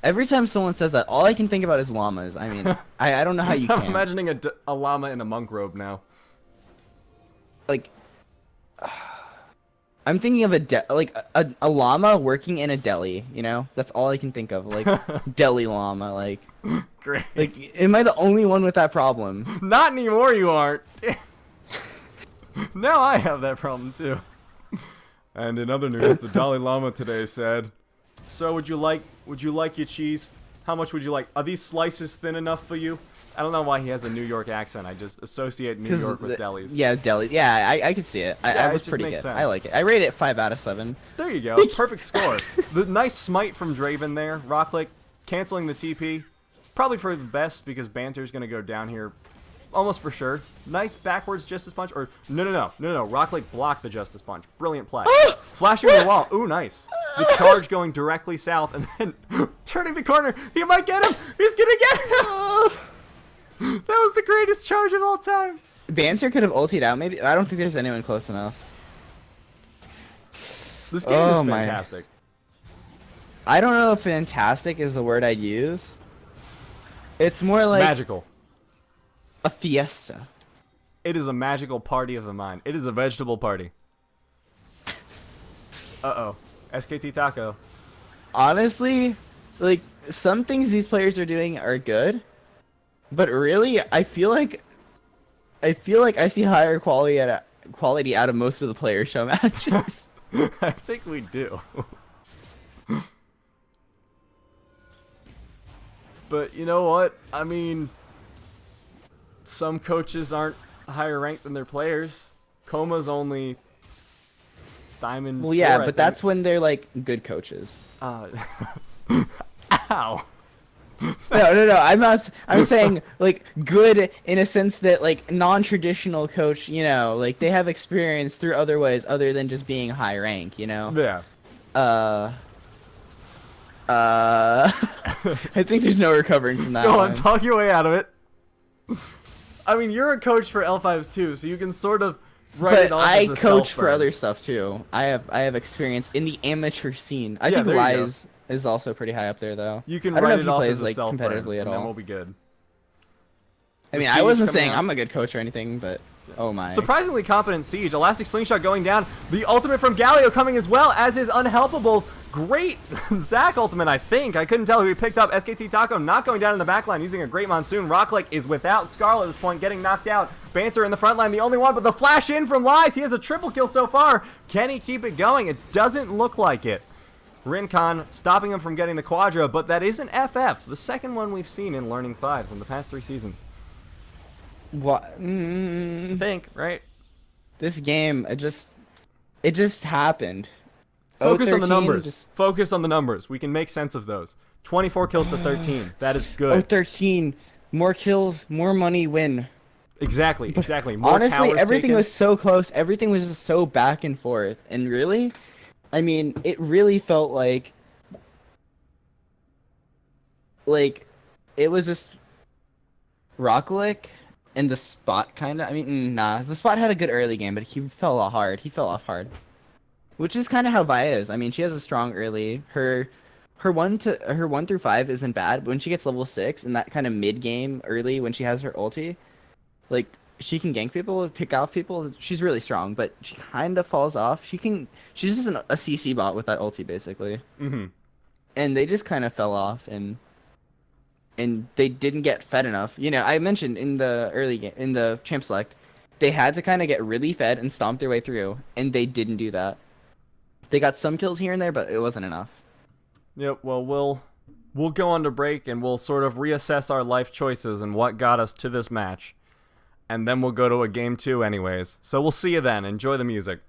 Every time someone says that, all I can think about is llamas. I mean, I don't know how you I'm can. imagining a llama in a monk robe now. Like, I'm thinking of a llama working in a deli. You know, that's all I can think of. Like deli llama. Like Great. am I the only one with that problem? Not anymore, you aren't. Now I have that problem too. And in other news, the Dalai Lama today said, "So would you like your cheese? How much would you like? Are these slices thin enough for you?" I don't know why he has a New York accent. I just associate New York with delis. Yeah, deli. Yeah, I could see it. Yeah, I it was just pretty makes good. sense. I like it. I rate it 5 out of 7. There you go. Perfect score. The nice smite from Draven there. Rocklick canceling the TP. Probably for the best because Banter's going to go down here almost for sure. Nice backwards Justice Punch. Or no. Rocklick blocked the Justice Punch. Brilliant play. Flashing the wall. Ooh, nice. The charge going directly south and then turning the corner. He might get him. He's going to get him. That was the greatest charge of all time. Banter could have ultied out. Maybe I don't think there's anyone close enough. This game is my. fantastic. I don't know if fantastic is the word I'd use. It's more like Magical. a fiesta. It is a magical party of the mind. It is a vegetable party. Uh-oh. SKT Taco. Honestly, like some things these players are doing are good, but really, I feel like I see higher quality out of most of the player show matches. I think we do. But you know what? I mean, some coaches aren't higher ranked than their players. Coma's only Diamond. Well, yeah, 4, I but that's when they're like good coaches. Ow. No. I'm saying like good in a sense that like non-traditional coach. You know, like they have experience through other ways other than just being high rank. You know. Yeah. I think there's no recovering from that Go one. on, talk your way out of it. I mean, you're a coach for L5s too, so you can sort of write But it off I as a coach for self-burn. other stuff too. I have experience in the amateur scene. I Yeah, think there you go. Lies is also pretty high up there though. You can I don't know write if it he off plays as a like self-burn, competitively at and then all. we'll be good. I The mean, I Siege wasn't coming saying out. I'm a good coach or anything, but oh my. Surprisingly competent Siege. Elastic Slingshot going down. The ultimate from Galio coming as well, as is Unhelpables. Great Zac ultimate, I think. I couldn't tell who he picked up. SKT Taco not going down in the backline using a great Monsoon. Rocklick is without Scarlet at this point, getting knocked out. Banter in the front line, the only one, but the flash in from Lies. He has a triple kill so far. Can he keep it going? It doesn't look like it. Rincon stopping him from getting the Quadra, but that is an FF, the second one we've seen in Learning 5s in the past 3 seasons. What? I think, right? This game, it just happened. Focus on the 013 numbers. just- Focus on the numbers. We can make sense of those. 24 kills to 13. That is good. 013, more kills, more money, win. Exactly, exactly. More Honestly, towers everything taken. was so close. Everything was just so back and forth. And really, I mean, it really felt like it was just Rocklick and the Spot kind of. I mean, nah, the Spot had a good early game, but he fell off hard. He fell off hard, which is kind of how Vi is. I mean, she has a strong early. Her 1 through 5 isn't bad, but when she gets level 6 in that kind of mid game early when she has her ulti, like she can gank people, pick off people. She's really strong, but she kind of falls off. She's just a CC bot with that ulti basically. Mm-hmm. And they just kind of fell off and they didn't get fed enough. You know, I mentioned in the early game in the champ select, they had to kind of get really fed and stomp their way through, and they didn't do that. They got some kills here and there, but it wasn't enough. Yep, well, we'll go on to break, and we'll sort of reassess our life choices and what got us to this match. And then we'll go to a game 2 anyways. So we'll see you then. Enjoy the music.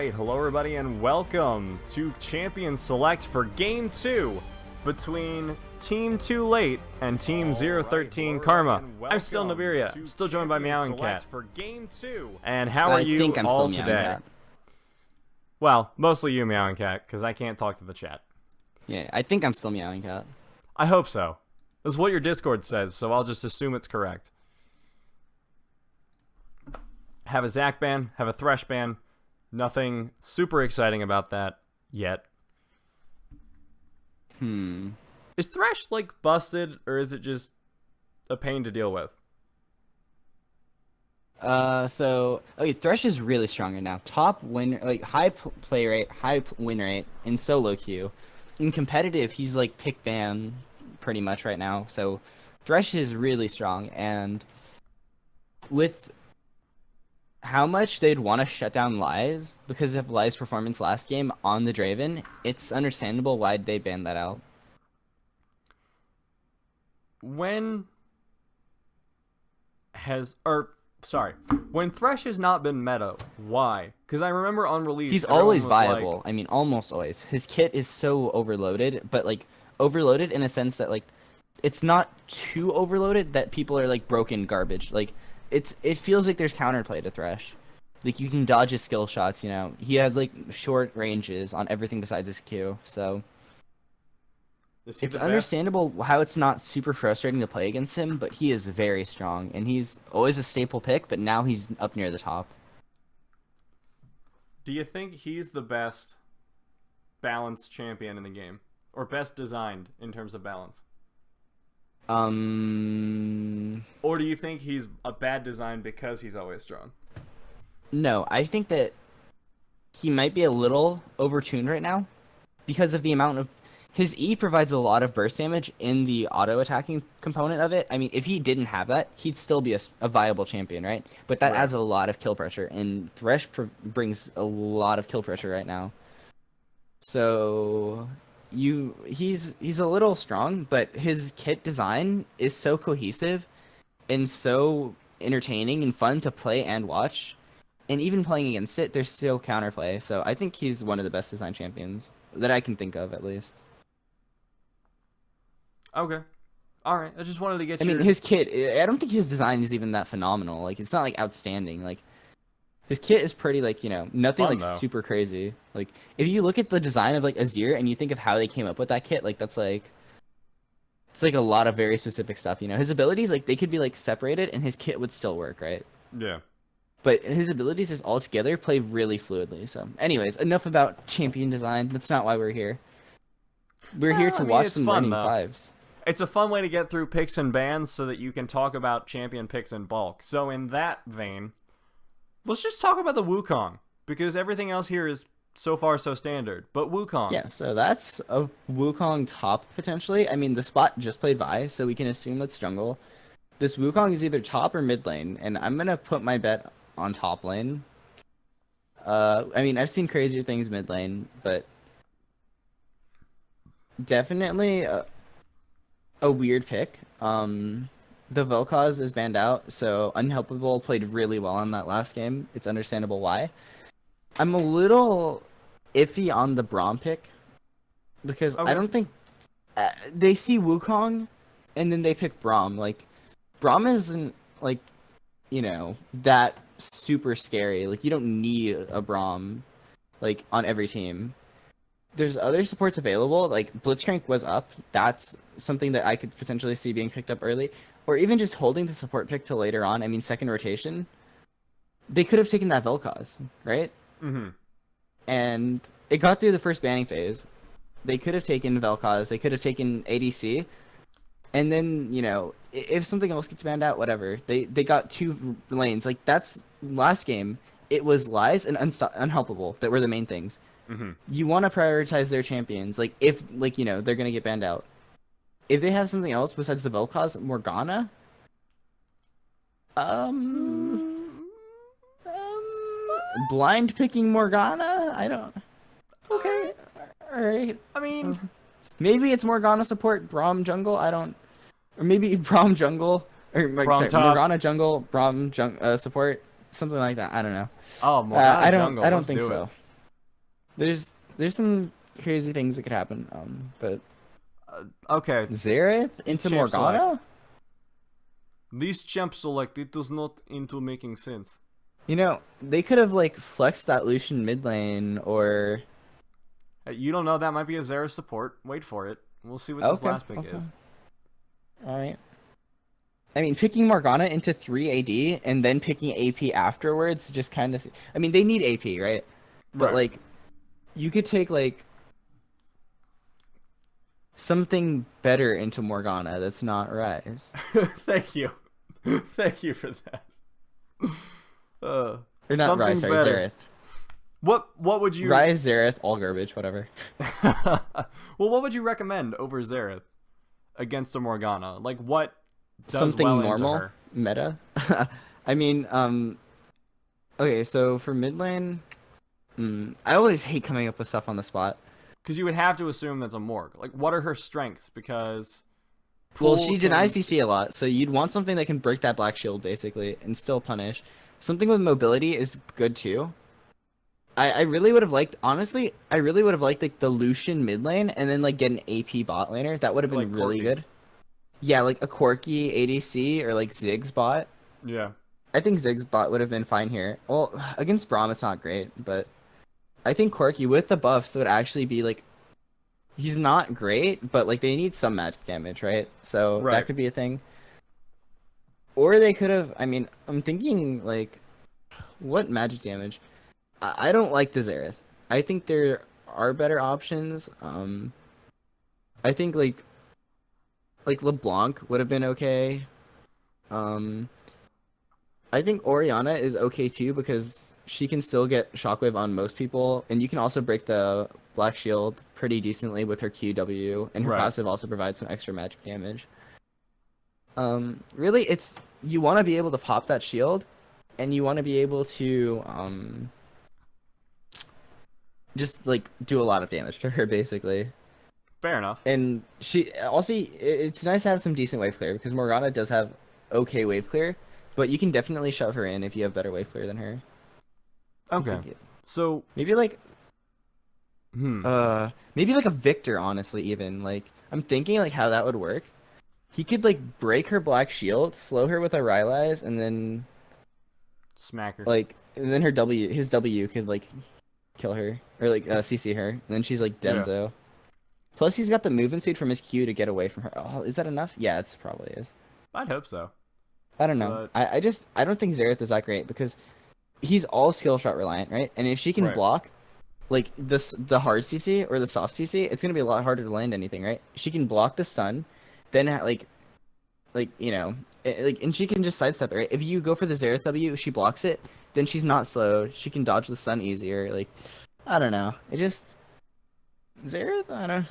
Alright, hello everybody and welcome to Champion Select for Game 2 between Team Too Late and Team 013 Karma. I'm still Nibiria, still joined by Meow and Cat. For Game 2. And how are you all today? Well, mostly you, Meow and Cat, because I can't talk to the chat. Yeah, I think I'm still Meowing Cat. I hope so. That's what your Discord says, so I'll just assume it's correct. Have a Zac ban, have a Thresh ban. Nothing super exciting about that yet. Is Thresh, like, busted, or is it just a pain to deal with? Thresh is really strong right now. Top win, like, high play rate, high win rate, in solo queue. In competitive, he's, like, pick ban pretty much right now. So, Thresh is really strong, and with how much they'd want to shut down Lies because of Lies' performance last game on the Draven, it's understandable why they banned that out. When Thresh has not been meta, why? Because I remember on release, he's always viable. Like... I mean, almost always. His kit is so overloaded, but like overloaded in a sense that like it's not too overloaded that people are like broken garbage. Like it feels like there's counterplay to Thresh. Like you can dodge his skill shots. You know, he has like short ranges on everything besides his Q. So it's understandable how it's not super frustrating to play against him, but he is very strong, and he's always a staple pick, but now he's up near the top. Do you think he's the best balanced champion in the game? Or best designed in terms of balance? Or do you think he's a bad design because he's always strong? No, I think that he might be a little overtuned right now because of the amount of... His E provides a lot of burst damage in the auto-attacking component of it. I mean, if he didn't have that, he'd still be a viable champion, right? But that adds a lot of kill pressure, and Thresh brings a lot of kill pressure right now. So he's a little strong, but his kit design is so cohesive and so entertaining and fun to play and watch. And even playing against it, there's still counterplay. So I think he's one of the best design champions that I can think of, at least. Okay. Alright, I just wanted to get I mean, his kit, I don't think his design is even that phenomenal. Like, it's not, like, outstanding. Like, his kit is pretty, like, you know, nothing, fun, like, though. Super crazy. Like, if you look at the design of, like, Azir and you think of how they came up with that kit, like, that's, like... It's, like, a lot of very specific stuff, you know? His abilities, like, they could be, like, separated and his kit would still work, right? Yeah. But his abilities just all together play really fluidly. So, anyways, enough about champion design. That's not why we're here. We're here to watch some winning fives. It's a fun way to get through picks and bans so that you can talk about champion picks in bulk. So in that vein, let's just talk about the Wukong, because everything else here is so far so standard. But Wukong. Yeah, so that's a Wukong top, potentially. I mean, the spot just played Vi, so we can assume that's jungle. This Wukong is either top or mid lane, and I'm going to put my bet on top lane. I mean, I've seen crazier things mid lane, but definitely a weird pick. The Vel'Koz is banned out, so Unhelpable played really well in that last game. It's understandable why. I'm a little iffy on the Braum pick, because I don't think... they see Wukong, and then they pick Braum. Like, Braum isn't, like, you know, that super scary. Like, you don't need a Braum, like, on every team. There's other supports available, like Blitzcrank was up. That's something that I could potentially see being picked up early. Or even just holding the support pick till later on. I mean, second rotation. They could have taken that Vel'Koz, right? Mm-hmm. And it got through the first banning phase. They could have taken Vel'Koz. They could have taken ADC. And then, you know, if something else gets banned out, whatever. They got two lanes. Like, that's last game. It was Lies and Unhelpable that were the main things. Mm-hmm. You want to prioritize their champions. Like, if, like, you know, they're going to get banned out. If they have something else besides the Vel'Koz, Morgana? Blind picking Morgana? I don't... Okay. Alright. I mean... maybe it's Morgana support, Braum jungle, I don't... Or maybe Braum jungle, or like, Morgana jungle, Braum support, something like that, I don't know. Oh, Morgana I don't, jungle. I don't think so. there's some crazy things that could happen. But Okay, Xerath this into champ select. Morgana? This champ select, it does not into making sense. You know, they could have like flexed that Lucian mid lane or You don't know, that might be a Zera support. Wait for it. We'll see what this okay, last pick okay. is. All right. I mean, picking Morgana into 3 AD and then picking AP afterwards just kind of I mean, they need AP, right? But Right. like you could take like something better into Morgana that's not Rise. Thank you. Thank you for that. Or not Rise, Something sorry, better. Xerath. What would you Rise, Xerath, all garbage, whatever. Well, what would you recommend over Xerath against a Morgana? Like what does Something well into normal, her? meta. I mean, okay, so for mid lane, I always hate coming up with stuff on the spot. Because you would have to assume that's a Morg. Like what are her strengths? Because Well, Pool she denies can CC a lot, so you'd want something that can break that black shield basically and still punish. Something with mobility is good too. I really would have liked, honestly, I really would have liked like the Lucian mid lane and then like get an AP bot laner. That would have like been really Corky. good. Yeah, like a Corki ADC or like Ziggs bot. Yeah. I think Ziggs bot would have been fine here. Well, against Braum it's not great, but I think Corki with the buffs would actually be like he's not great, but like they need some magic damage, right? So that Right. could be a thing. Or they could have. I mean, I'm thinking like, what magic damage? I don't like the Xerath. I think there are better options. I think like LeBlanc would have been okay. Um, I think Oriana is okay too because she can still get Shockwave on most people, and you can also break the Black Shield pretty decently with her QW, and her Right. passive also provides some extra magic damage. Really, it's you want to be able to pop that shield, and you want to be able to just like do a lot of damage to her basically. Fair enough. And she also it's nice to have some decent wave clear because Morgana does have okay wave clear, but you can definitely shove her in if you have better wave clear than her. I Okay. think So maybe like hmm. maybe like a Victor honestly even like I'm thinking like how that would work. He could like break her black shield, slow her with a Rylai's, and then Smacker. like and then his W could like kill her or like CC her, and then she's like Yeah. Denzo. Plus, he's got the movement speed from his Q to get away from her. Oh, is that enough? Yeah, it's probably is. I'd hope so. I don't know. But I don't think Xerath is that great because he's all skill shot reliant, right? And if she can right. block like the hard CC or the soft CC, it's gonna be a lot harder to land anything, right? She can block the stun, then like you know, like and she can just sidestep it, right? If you go for the Xerath W, she blocks it, then she's not slowed. She can dodge the stun easier. Like I don't know. It just Xerath, I don't.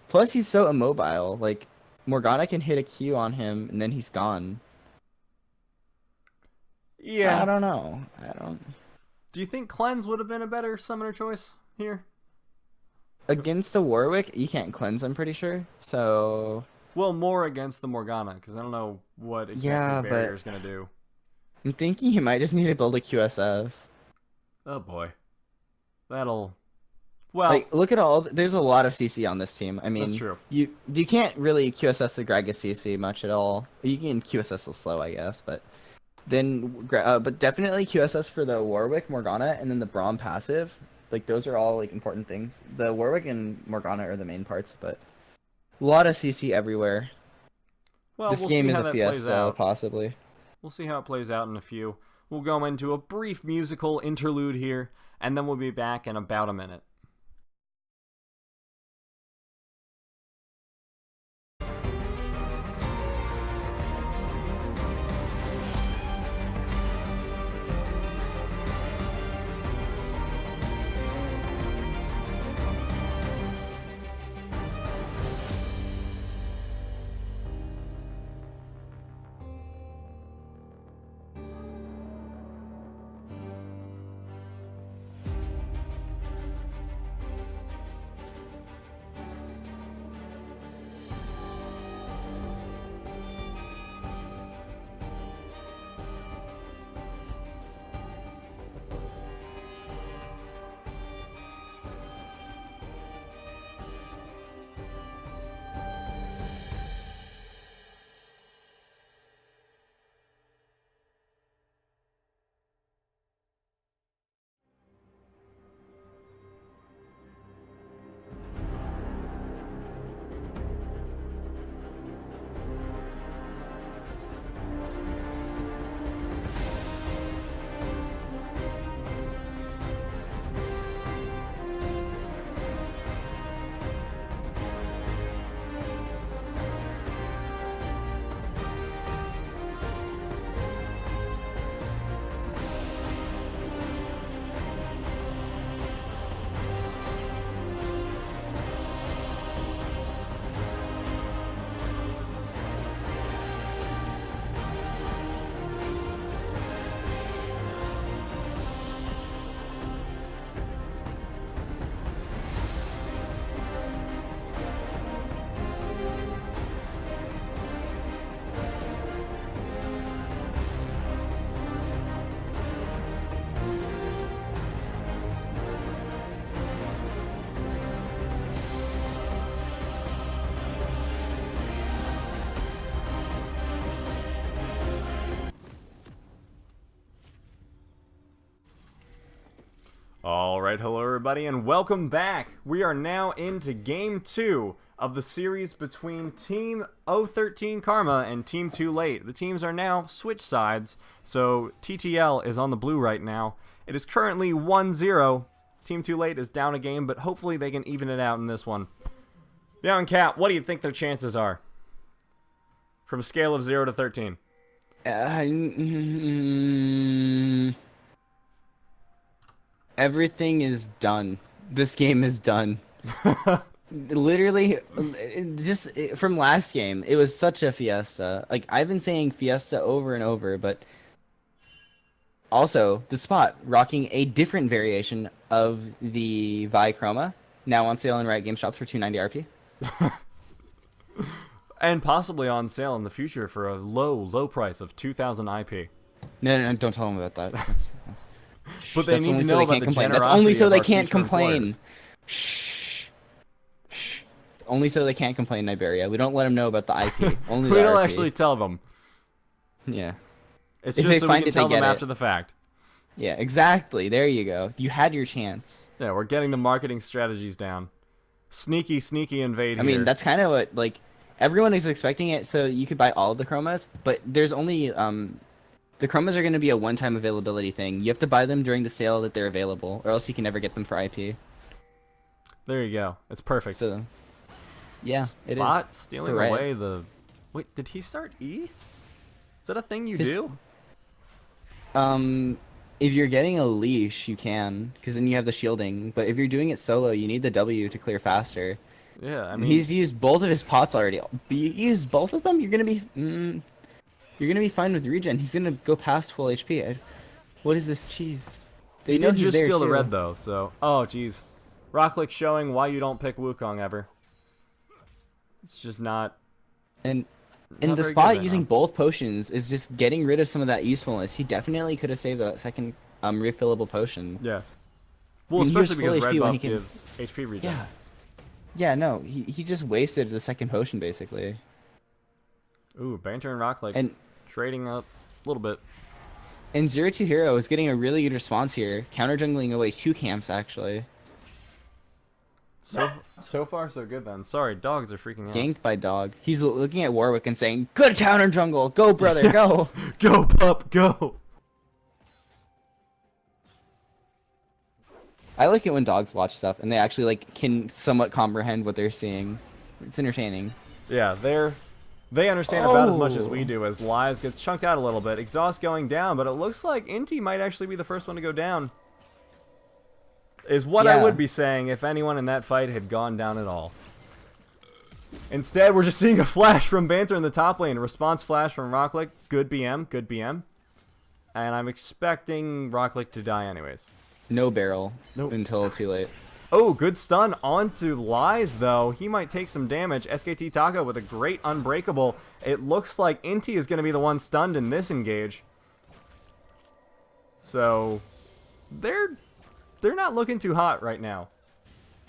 Plus, he's so immobile. Like Morgana can hit a Q on him, and then he's gone. I Yeah. don't know. I don't. Do you think Cleanse would have been a better summoner choice here? Against a Warwick, you can't cleanse. I'm pretty sure. So Well, more against the Morgana, because I don't know what exactly yeah, Barrier but is going to do. I'm thinking he might just need to build a QSS. Oh boy. That'll. Well, Like, look at all. There's a lot of CC on this team. I that's mean, true. you can't really QSS the Gragas CC much at all. You can QSS the slow, I guess, but then but definitely QSS for the Warwick, Morgana, and then the Braum passive. Like those are all like important things. The Warwick and Morgana are the main parts, but a lot of CC everywhere. Well, This we'll game see is how a that plays fiesta, out. possibly. We'll see how it plays out in a few. We'll go into a brief musical interlude here, and then we'll be back in about a minute. Alright, hello everybody, and welcome back! We are now into Game 2 of the series between Team 013 Karma and Team Too Late. The teams are now switched sides, so TTL is on the blue right now. It is currently 1-0. Team Too Late is down a game, but hopefully they can even it out in this one. Young Cat, what do you think their chances are? From a scale of 0 to 13. Everything is done. This game is done. Literally, just from last game, it was such a fiesta. Like, I've been saying fiesta over and over, but also the spot rocking a different variation of the Vi Chroma, now on sale in Riot Game Shops for $290 RP. And possibly on sale in the future for a low price of 2,000 IP. No, don't tell them about that. That's But they need to know about the complain. That's generosity only so of they our can't future complain. employers. Shh. Only so they can't complain, Iberia. We don't let them know about the IP. Only We the don't RP. actually tell them. Yeah. It's If just they so find we can it, they tell them get it. after the fact. Yeah, exactly. There you go. You had your chance. Yeah, we're getting the marketing strategies down. Sneaky invade I here. mean, that's kind of what, like, everyone is expecting it, so you could buy all of the chromas, but there's only, the chromas are going to be a one-time availability thing. You have to buy them during the sale that they're available, or else you can never get them for IP. There you go. It's perfect. So, yeah, it is. Spot stealing For Riot. away the... Wait, did he start E? Is that a thing you His- do? If you're getting a leash, you can, because then you have the shielding, but if you're doing it solo, you need the W to clear faster. Yeah, I And mean... he's used both of his pots already. You use both of them, you're gonna be fine with regen. He's gonna go past full HP. What is this cheese? They He know did he's just there steal the too. red, though, so... Oh, jeez. Rocklick showing why you don't pick Wukong ever. It's just not... And not the very spot good right using now. both potions is just getting rid of some of that usefulness. He definitely could have saved that second refillable potion. Yeah. Well, I mean, he was especially full because red HP when buff he can- gives HP regen. Yeah. Yeah, no, he just wasted the second potion basically. Ooh, Banter and Rocklick And trading up a little bit. and 0-2 Hero is getting a really good response here, counter jungling away 2 camps actually. So far, so good then. Sorry, dogs are freaking out. Ganked by dog. He's looking at Warwick and saying, "Good counter jungle, go brother, go." Go, pup, go! I like it when dogs watch stuff and they actually like can somewhat comprehend what they're seeing. It's entertaining. Yeah, they understand about as much as Oh. we do as Lies gets chunked out a little bit. Exhaust going down, but it looks like Inti might actually be the first one to go down. Is what I Yeah. would be saying if anyone in that fight had gone down at all. Instead, we're just seeing a flash from Banter in the top lane. A response flash from Rocklick. Good BM, good BM. And I'm expecting Rocklick to die anyways. No barrel Nope. until too late. Oh, good stun onto Lies, though. He might take some damage. SKT Taco with a great Unbreakable. It looks like Inti is going to be the one stunned in this engage. So, they're not looking too hot right now.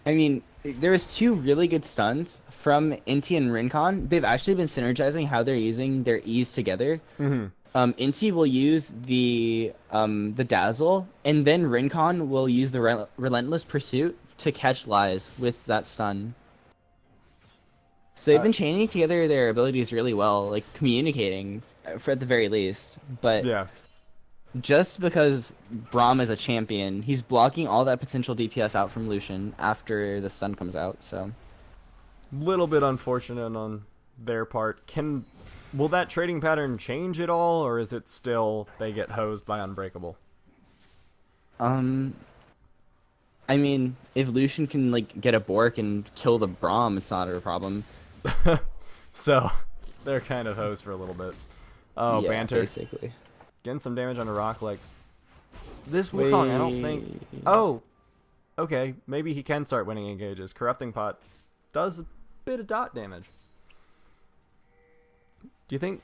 I mean, there was 2 really good stuns from Inti and Rincon. They've actually been synergizing how they're using their E's together. Mm-hmm. Inti will use the Dazzle, and then Rincon will use the Relentless Pursuit to catch Lies with that stun. So they've been chaining together their abilities really well, like communicating, for at the very least. But Yeah. just because Braum is a champion, he's blocking all that potential DPS out from Lucian after the stun comes out, so... Little bit unfortunate on their part. Will that trading pattern change at all, or is it still they get hosed by Unbreakable? I mean, if Lucian can, like, get a Bork and kill the Braum, it's not a problem. So, they're kind of hosed for a little bit. Oh, Yeah, Banter. basically. Getting some damage on a rock, like... This Wukong, I don't think... Oh! Okay, maybe he can start winning engages. Corrupting Pot does a bit of dot damage. Do you think...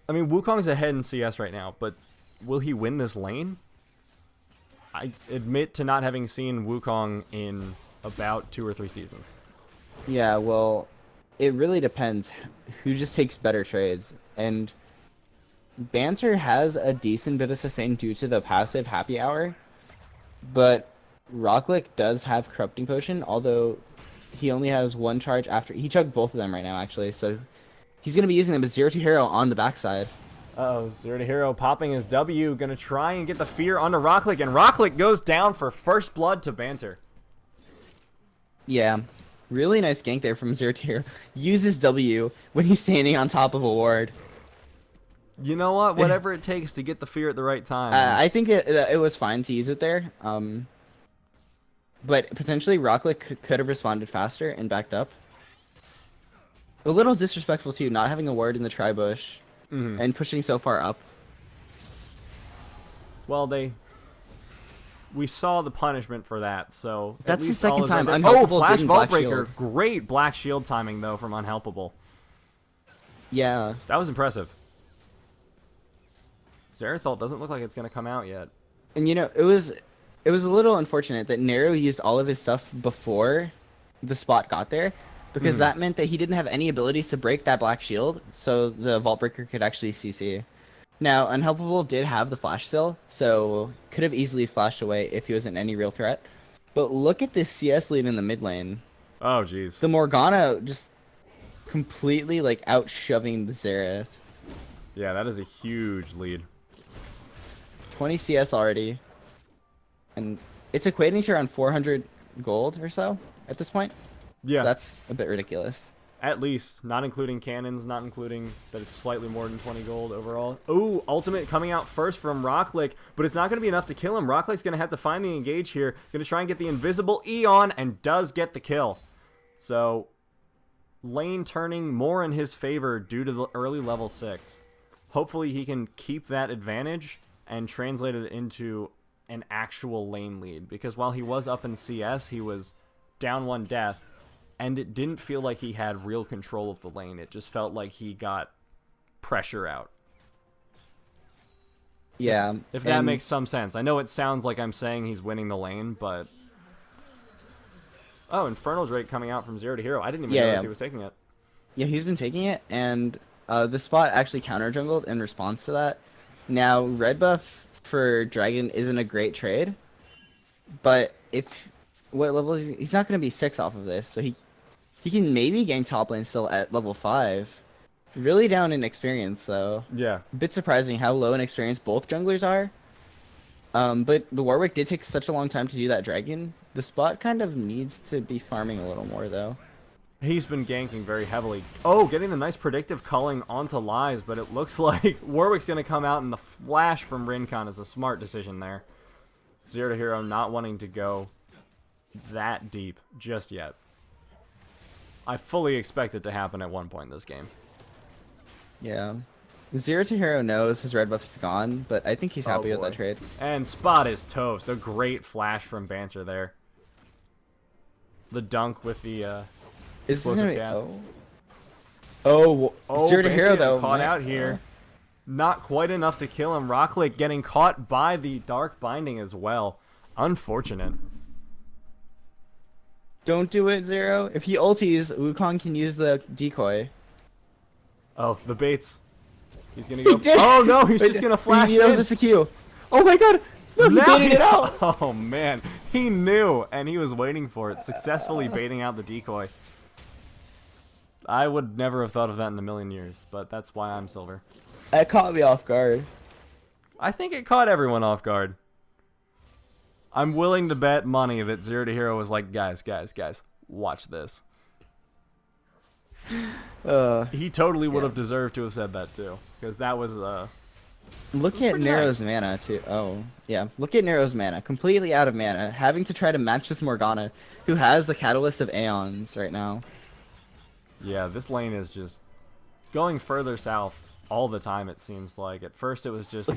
I mean, Wukong's ahead in CS right now, but will he win this lane? I admit to not having seen Wukong in about 2 or 3 seasons. Yeah, well, it really depends who just takes better trades. And Banter has a decent bit of sustain due to the passive Happy Hour, but Rocklick does have Corrupting Potion, although he only has one charge after. He chugged both of them right now, actually, so he's going to be using them with Zero to Hero on the backside. Uh-oh, Zero to Hero popping his W, gonna try and get the fear onto Rocklick, and Rocklick goes down for first blood to Banter. Yeah, really nice gank there from Zero to Hero. Uses W when he's standing on top of a ward. You know what? Whatever it takes to get the fear at the right time. I think it was fine to use it there. But potentially Rocklick could have responded faster and backed up. A little disrespectful too, not having a ward in the tri-bush and pushing so far up. Well, we saw the punishment for that, so at That's the least second all is time right. Unhelpable Oh, Flash didn't Vault Black Breaker. Shield. Great Black Shield timing, though, from Unhelpable. Yeah. That was impressive. Zerathalt doesn't look like it's going to come out yet. And you know, it was a little unfortunate that Nero used all of his stuff before the spot got there, because that meant that he didn't have any abilities to break that Black Shield, so the Vault Breaker could actually CC. Now, Unhelpable did have the flash still, so could have easily flashed away if he wasn't any real threat. But look at this CS lead in the mid lane. Oh, jeez. The Morgana just completely like out shoving the Xerath. Yeah, that is a huge lead. 20 CS already. And it's equating to around 400 gold or so at this point. Yeah. So that's a bit ridiculous. At least, not including cannons, not including that it's slightly more than 20 gold overall. Ooh, ultimate coming out first from Rocklick, but it's not going to be enough to kill him. Rocklick's going to have to find the engage here. Going to try and get the invisible Eon, and does get the kill. So, lane turning more in his favor due to the early level 6. Hopefully he can keep that advantage and translate it into an actual lane lead. Because while he was up in CS, he was down 1 death. And it didn't feel like he had real control of the lane. It just felt like he got pressure out. Yeah. If that makes some sense. I know it sounds like I'm saying he's winning the lane, but... Oh, Infernal Drake coming out from 0 to hero. I didn't even notice he was taking it. Yeah, he's been taking it, and the spot actually counter-jungled in response to that. Now, red buff for Dragon isn't a great trade, but if... What level is he? He's not going to be 6 off of this, so he can maybe gank top lane still at level 5. Really down in experience, though. Yeah. A bit surprising how low in experience both junglers are. But the Warwick did take such a long time to do that dragon. The spot kind of needs to be farming a little more, though. He's been ganking very heavily. Oh, getting the nice predictive culling onto Lies, but it looks like Warwick's going to come out, and the flash from Rincon is a smart decision there. 0 to hero not wanting to go that deep just yet. I fully expect it to happen at one point in this game. Yeah. 0 to hero knows his red buff is gone, but I think he's happy with that trade. And spot is toast. A great flash from Banter there. The dunk with the explosive gas. Oh, 0 to Banter hero though. Caught out here. Not quite enough to kill him. Rocklick getting caught by the Dark Binding as well. Unfortunate. Don't do it, Zero. If he ulties, Wukong can use the decoy. Oh, the baits. He's gonna go. Oh no, he's just gonna flash He knows in. it's a Q. Oh my god! No, he baited it out! Oh man, he knew, and he was waiting for it, successfully baiting out the decoy. I would never have thought of that in a million years, but that's why I'm silver. That caught me off guard. I think it caught everyone off guard. I'm willing to bet money that 0 to hero was like, guys, watch this. He totally would have deserved to have said that too, because that was Look at Nero's mana too. Oh, yeah. Look at Nero's mana. Completely out of mana. Having to try to match this Morgana, who has the Catalyst of Aeons right now. Yeah, this lane is just going further south all the time, it seems like. At first it was just...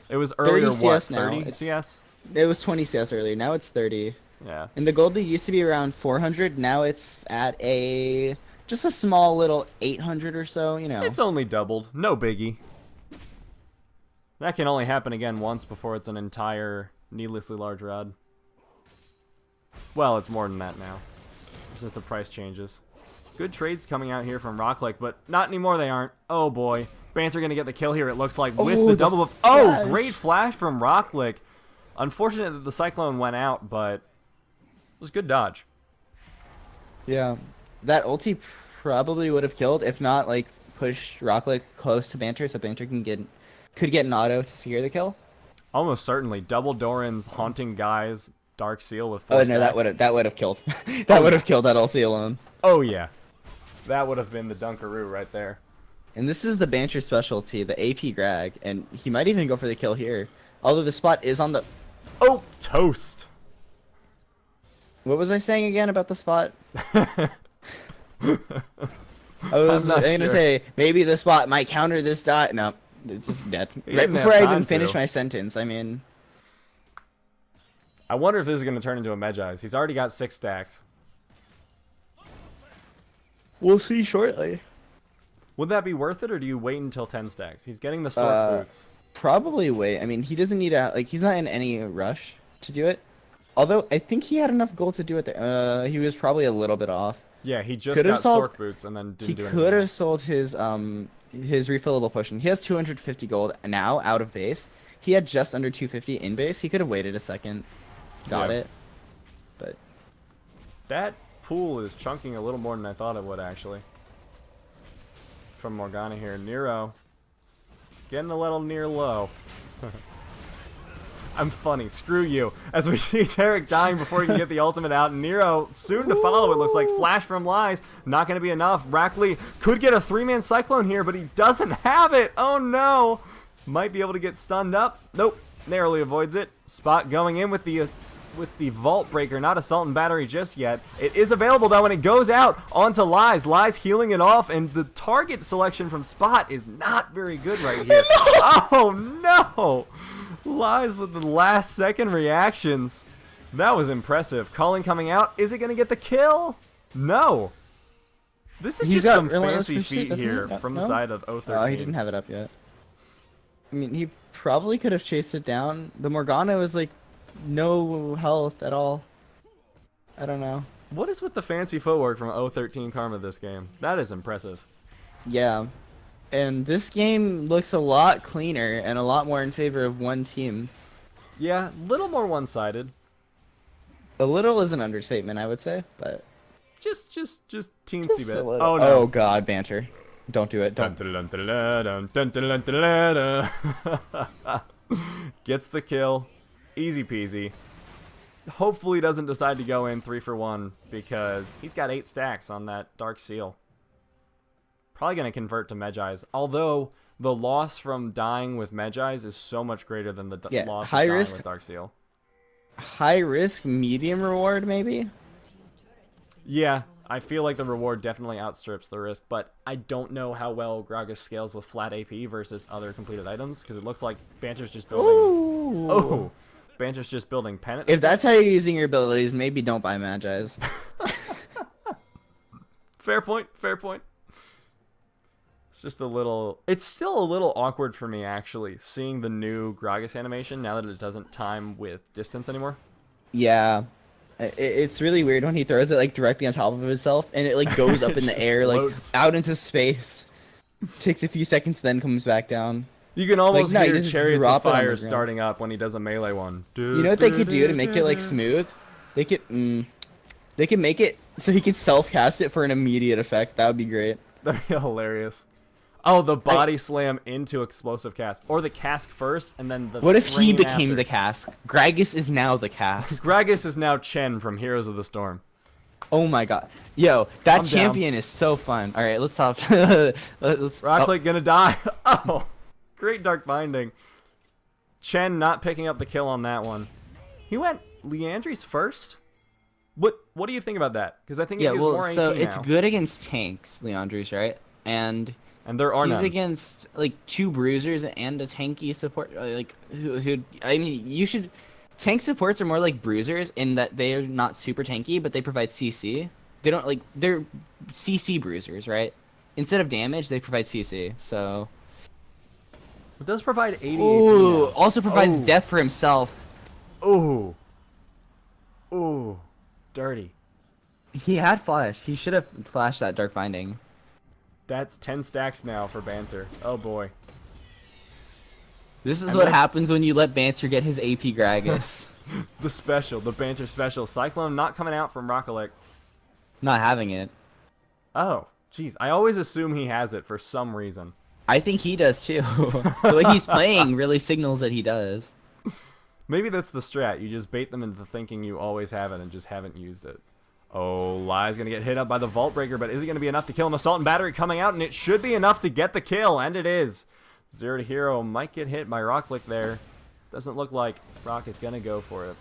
It was earlier, 30 what, CS now. 30 CS? It was 20 CS earlier. Now it's 30. Yeah. And the gold league used to be around 400. Now it's at a... Just a small little 800 or so, you know. It's only doubled. No biggie. That can only happen again once before it's an entire needlessly large rod. Well, it's more than that now. It's just the price changes. Good trades coming out here from Rocklick, but not anymore they aren't. Oh boy. Banter gonna get the kill here, it looks like, with the double buff. Oh, great flash from Rocklick. Unfortunate that the Cyclone went out, but it was good dodge. Yeah, that ulti probably would have killed if not like pushed Rocklick close to Banter so Banter could get an auto to secure the kill. Almost certainly. Double Doran's haunting guys, Dark Seal with 4 Oh no, stacks. that would have killed. That would have killed that ulti alone. Oh yeah. That would have been the Dunkaroo right there. And this is the Banter specialty, the AP Grag, and he might even go for the kill here. Although the spot is on the... Oh, toast. What was I saying again about the spot? I was gonna say maybe the spot might counter this dot. No, it's just dead. Right before I even finish my sentence. I mean, I wonder if this is gonna turn into a Medjai's. He's already got 6 stacks. we'll see shortly. Would that be worth it, or do you wait until 10 stacks? He's getting the Sork boots. Probably wait. I mean, he doesn't need a he's not in any rush to do it. Although I think he had enough gold to do it there. He was probably a little bit off. Yeah, he just got Sork boots and then didn't do anything. He could have sold his refillable potion. He has 250 gold now out of base. He had just under 250 in base. He could have waited a second, got it. But that pool is chunking a little more than I thought it would actually. From Morgana here, Nero getting a little near low. I'm funny. Screw you. As we see Derek dying before he can get the ultimate out. Nero soon to follow. It looks like Flash from Lies. Not going to be enough. Rackley could get a 3-man Cyclone here, but he doesn't have it. Oh, no. Might be able to get stunned up. Nope. Narrowly avoids it. Spot going in with the Vault Breaker. Not Assault and Battery just yet. It is available, though, and it goes out onto Lies. Lies healing it off, and the target selection from Spot is not very good right here. Oh, no. Lies with the last second reactions. That was impressive. Calling coming out. Is it going to get the kill? No. This is just some fancy feet here from the side of 013. Oh, he didn't have it up yet. I mean, he probably could have chased it down. The Morgana was like no health at all. I don't know. What is with the fancy footwork from 013 Karma this game? That is impressive. Yeah. And this game looks a lot cleaner and a lot more in favor of one team. Yeah, a little more one-sided. A little is an understatement, I would say, but just teensy bit. Oh no! Oh god, Banter! Don't do it! Don't. Gets the kill, easy peasy. Hopefully, doesn't decide to go in 3 for 1 because he's got 8 stacks on that Dark Seal. Probably going to convert to Medjai's, although the loss from dying with Medjai's is so much greater than the loss of dying with Dark Seal. High risk, medium reward, maybe? Yeah, I feel like the reward definitely outstrips the risk, but I don't know how well Gragas scales with flat AP versus other completed items, because it looks like Banter's just building... Ooh. Oh! Banter's just building Pennant. If that's how you're using your abilities, maybe don't buy Magi's. Fair point, fair point. It's just a little... It's still a little awkward for me, actually, seeing the new Gragas animation now that it doesn't time with distance anymore. Yeah. It's really weird when he throws it, like, directly on top of himself, and it, like, goes up in the air, floats. like, out into space. Takes a few seconds, then comes back down. You can almost like, hear Chariots of Fire starting up when he does a melee one. You know what they could do to make it, like, smooth? They could make it so he could self-cast it for an immediate effect. That would be great. That'd be hilarious. Oh, the body slam into explosive cast. Or the cask first, and then the What if he became after. the cask? Gragas is now the cask. Gragas is now Chen from Heroes of the Storm. Oh my god. Yo, that I'm champion down. is so fun. Alright, let's stop. Rockley gonna die. Oh, great Dark Binding. Chen not picking up the kill on that one. He went Leandry's first? What do you think about that? Because I think it gives more so AP it's now. good against tanks, Leandry's, right? And there are he's none. against like 2 bruisers and a tanky support. Like who I mean, you should. Tank supports are more like bruisers in that they are not super tanky, but they provide CC. They don't like they're CC bruisers, right? Instead of damage, they provide CC. So it does provide 80 ooh, AP now. also provides death for himself. Ooh. Ooh. Dirty. He had flash. He should have flashed that Dark Binding. That's 10 stacks now for Banter. Oh boy. This is And what then- happens when you let Banter get his AP Gragas. the Banter special. Cyclone not coming out from Rockalick. Not having it. Oh, jeez. I always assume he has it for some reason. I think he does too. The way he's playing really signals that he does. Maybe that's the strat. You just bait them into thinking you always have it and just haven't used it. Oh, Lai's going to get hit up by the Vault Breaker, but is it going to be enough to kill him? Assault and Battery coming out, and it should be enough to get the kill, and it is. 0 to Hero might get hit by Rocklick there. Doesn't look like Rock is going to go for it.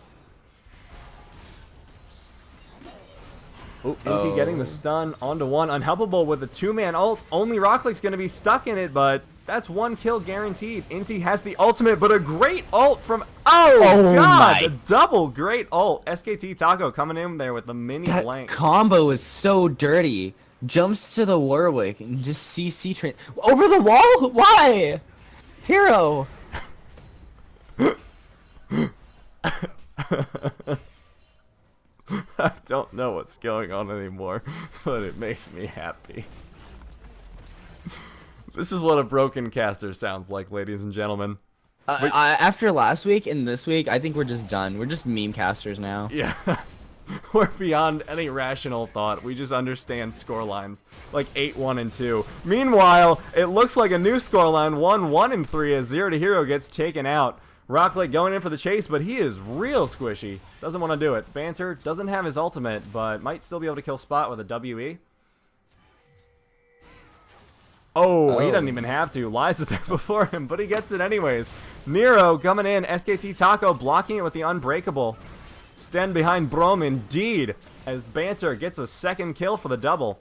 Oh, NT getting the stun onto one. Unhelpable with a 2-man ult. Only Rocklick's going to be stuck in it, but that's 1 kill guaranteed. NT has the ultimate, but a great ult from... Oh, God! A double great ult. SKT Taco coming in there with the mini That blank. combo is so dirty. Jumps to the Warwick and just CC train... Over the wall? Why? Hero! I don't know what's going on anymore, but it makes me happy. This is what a broken caster sounds like, ladies and gentlemen. After last week and this week, I think we're just done. We're just meme casters now. Yeah. We're beyond any rational thought. We just understand scorelines, like 8-1 and 2. Meanwhile, it looks like a new scoreline, 1-1 and 3 as 0 to Hero gets taken out. Rocklick going in for the chase, but he is real squishy. Doesn't want to do it. Banter doesn't have his ultimate, but might still be able to kill Spot with a WE. Oh, he doesn't even have to. Lies is there before him, but he gets it anyways. Nero coming in. SKT Taco blocking it with the Unbreakable. Sten behind Brom indeed, as Banter gets a second kill for the double.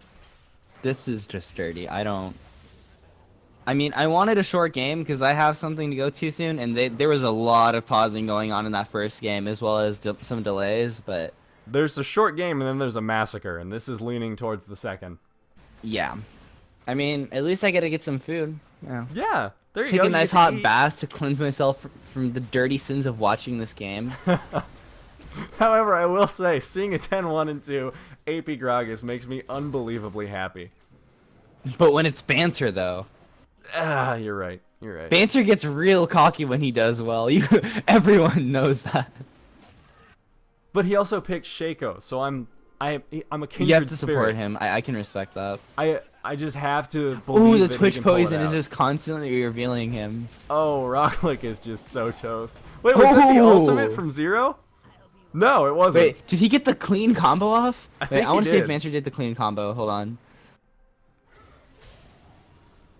This is just dirty. I mean, I wanted a short game because I have something to go to soon, and there was a lot of pausing going on in that first game, as well as some delays, but... There's a short game, and then there's a massacre, and this is leaning towards the second. Yeah. I mean, at least I get to get some food. Yeah. Yeah, there you Take go. a nice hot bath to cleanse myself from the dirty sins of watching this game. However, I will say, seeing a 10-1 and 2 AP Gragas makes me unbelievably happy. But when it's Banter, though... Ah, you're right. You're right. Banter gets real cocky when he does well. Everyone knows that. But he also picked Shaco, so I'm a kindred You have to spirit. support him. I can respect that. I just have to believe Ooh, the that he Twitch can pull it poison is out. just constantly revealing him. Oh, Rocklick is just so toast. Wait, was that the ultimate from 0? No, it wasn't. Wait, did he get the clean combo off? I think I want he to see if did. Banter did the clean combo. Hold on.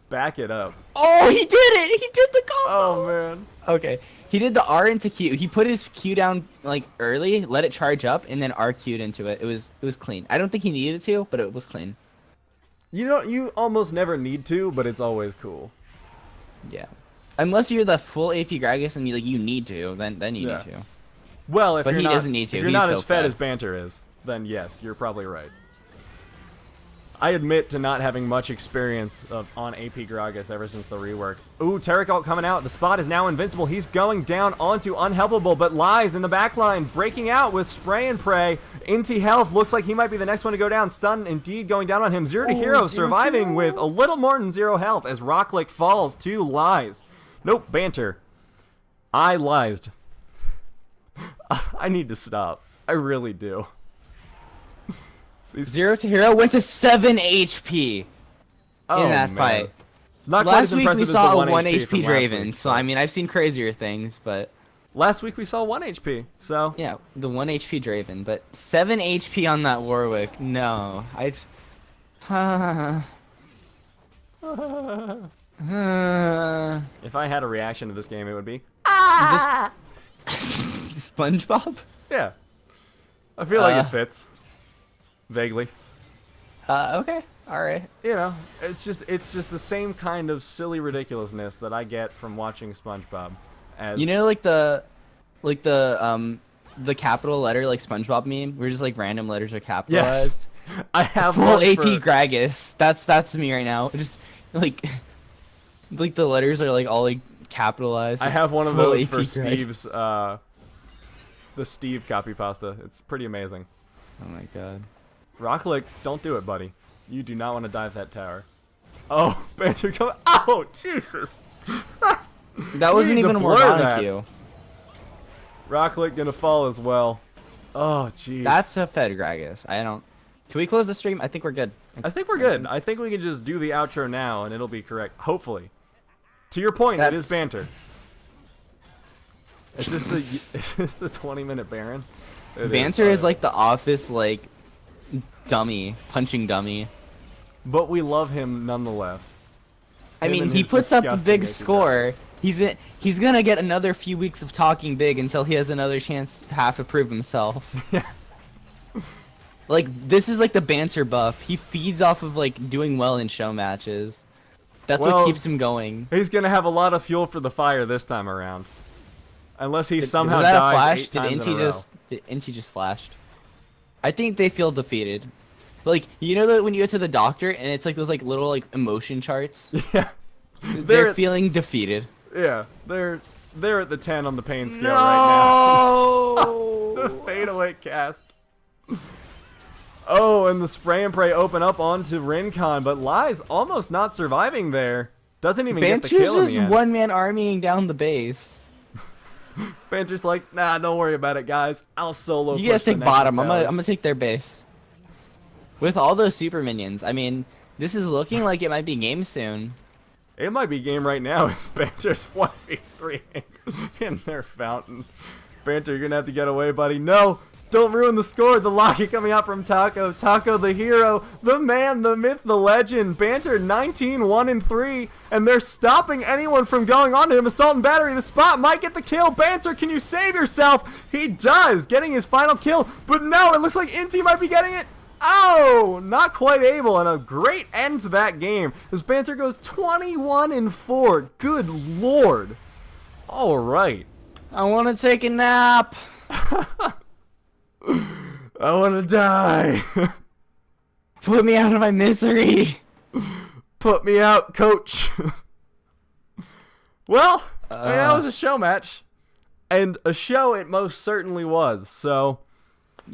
Back it up. Oh, he did it! He did the combo! Oh, man. Okay. He did the R into Q. He put his Q down like early, let it charge up, and then R Q'd into it. It was clean. I don't think he needed to, but it was clean. You almost never need to, but it's always cool. Yeah. Unless you're the full AP Gragas and you need to, then you Yeah. need to. Well, if But you're he not, doesn't need to. If you're He's not so as fed fed. as Banter is, then yes, you're probably right. I admit to not having much experience on AP Gragas ever since the rework. Ooh, Terracolt coming out. The Spot is now invincible. He's going down onto Unhelpable, but Lies in the backline, breaking out with Spray and Pray. Inti Health looks like he might be the next one to go down. Stun indeed going down on him. 0 to Hero surviving with a little more than 0 health as Rocklick falls to Lies. Nope, Banter. I lied. I need to stop. I really do. 0 to Hero went to 7 HP in that man. fight. Not quite Last as week we impressive as saw the a 1 HP from last Draven, week, so but- I mean I've seen crazier things, but Last week we saw 1 HP, so yeah, the 1 HP Draven, but 7 HP on that Warwick. No, I. if I had a reaction to this game, it would be SpongeBob. yeah. I feel like it fits vaguely. Okay, all right. You know, it's just the same kind of silly ridiculousness that I get from watching SpongeBob. As You know, like the capital letter like SpongeBob meme, where just like random letters are capitalized. I have Full one AP for- Gragas. That's me right now. Just like like the letters are like all like capitalized. I Just have one of full those AP for Gragas. Steve's the Steve copy pasta. It's pretty amazing. Oh my god. Rocklick, don't do it, buddy. You do not want to dive that tower. Oh, Banter coming. Oh, Jesus. That We wasn't need to even a blur Morgana that. Q. Rocklet gonna fall as well. Oh, jeez. That's a Fed Gragas. I don't. Can we close the stream? I think we're good. I think we're good. I think we can just do the outro now, and it'll be correct. Hopefully. To your point, it is banter. Is this the 20-minute Baron? Banter is like the Office like dummy, punching dummy. But we love him nonetheless. I mean, he puts up a big score. He's gonna get another few weeks of talking big until he has another chance to have to prove himself. Yeah. Like, this is like the banter buff. He feeds off of like doing well in show matches. That's what keeps him going. He's gonna have a lot of fuel for the fire this time around. Unless he somehow was that dies a flash? 8 times in a row. Did Inti just flashed? I think they feel defeated. Like, you know that when you go to the doctor and it's like those like little like emotion charts? Yeah. They're feeling defeated. Yeah, they're at the 10 on the pain scale right now. The fadeaway cast. Oh, and the spray and pray open up onto Rincon, but Lies almost not surviving there. Doesn't even get the kill in the end. Just one-man armying down the base. Banter's like, nah, don't worry about it, guys. I'll solo. You guys take bottom. I'm gonna take their base. With all those super minions, I mean, this is looking like it might be game soon. It might be game right now. Banter's 1v3 in their fountain. Banter, you're gonna have to get away, buddy. No, don't ruin the score. The Locky coming out from Taco. Taco, the hero, the man, the myth, the legend. Banter 19-1-3, and they're stopping anyone from going on to him. Assault and battery. The spot might get the kill. Banter, can you save yourself? He does, getting his final kill. But no, it looks like Inti might be getting it. Oh, not quite able, and a great end to that game as Banter goes 21-4. Good lord. All right. I want to take a nap. I want to die. Put me out of my misery. Put me out, coach. Well, I mean, that was a show match, and a show it most certainly was. So.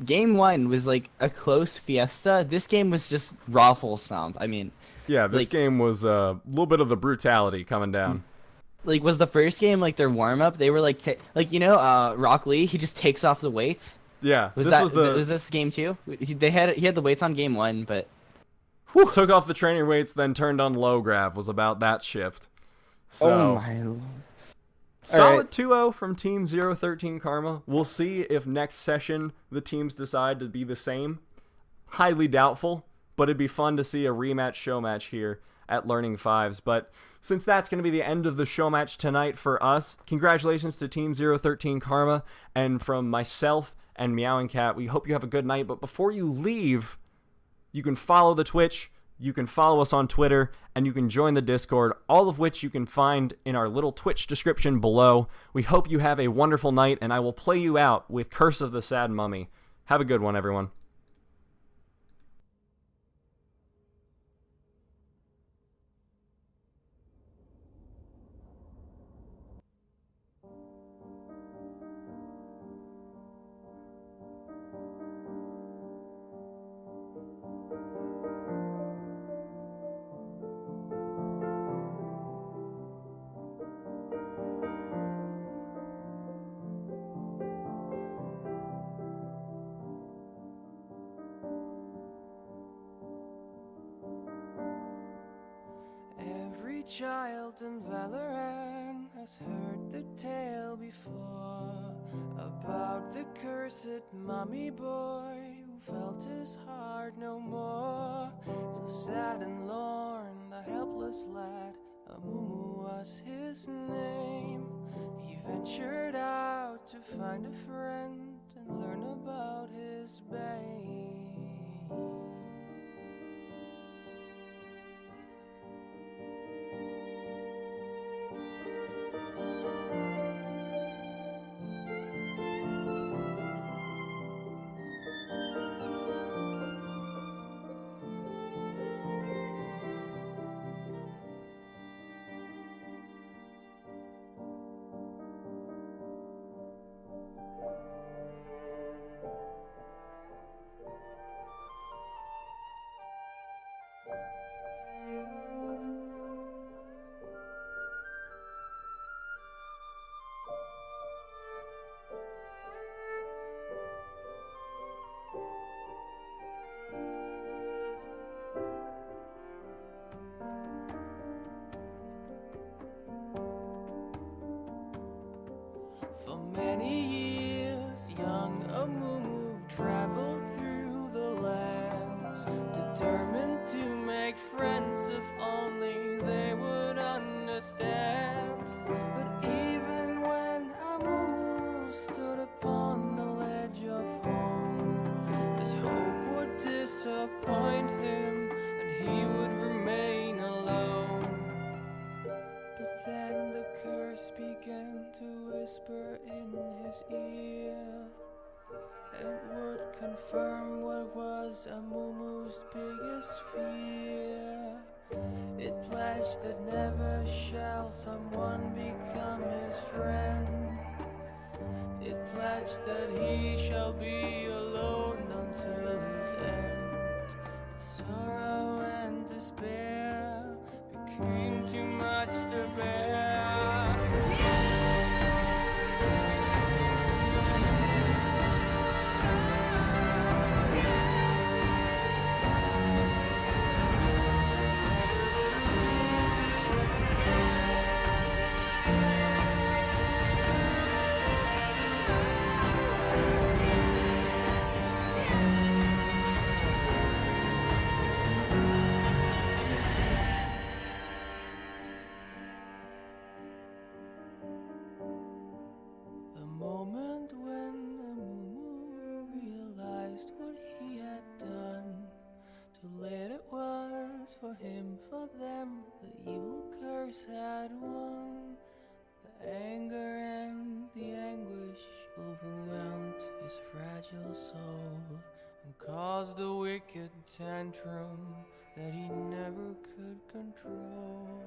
Game 1 was like a close fiesta. This game was just raffle stomp. I mean, yeah, this game was a little bit of the brutality coming down. Like, was the first game like their warm up? They were like, Rock Lee. He just takes off the weights. Yeah, was this game 2? He had the weights on game 1, but took off the training weights, then turned on low grav. Was about that shift. So, oh my lord. Solid 2-0 from Team 013 Karma. We'll see if next session the teams decide to be the same. Highly doubtful, but it'd be fun to see a rematch show match here at Learning Fives. But since that's going to be the end of the show match tonight for us, congratulations to Team 013 Karma. And from myself and Meowing Cat, we hope you have a good night. But before you leave, you can follow the Twitch, you can follow us on Twitter, and you can join the Discord, all of which you can find in our little Twitch description below. We hope you have a wonderful night, and I will play you out with Curse of the Sad Mummy. Have a good one, everyone. Every child in Valorant has heard the tale before about the cursed mummy boy who felt his heart no more. So sad and lorn, the helpless lad, Amumu was his name. He ventured out to find a friend and learn about his bane. But then the curse began to whisper in his ear, and would confirm what was Amumu's biggest fear. It pledged that never shall someone become his friend. It pledged that he shall be alone until his end. Sorrow and despair became too much to bear. The moment when Amumu realized what he had done, too late it was for him, for them. The evil curse had won. The anger and the anguish overwhelmed his fragile soul and caused a wicked tantrum that he never could control.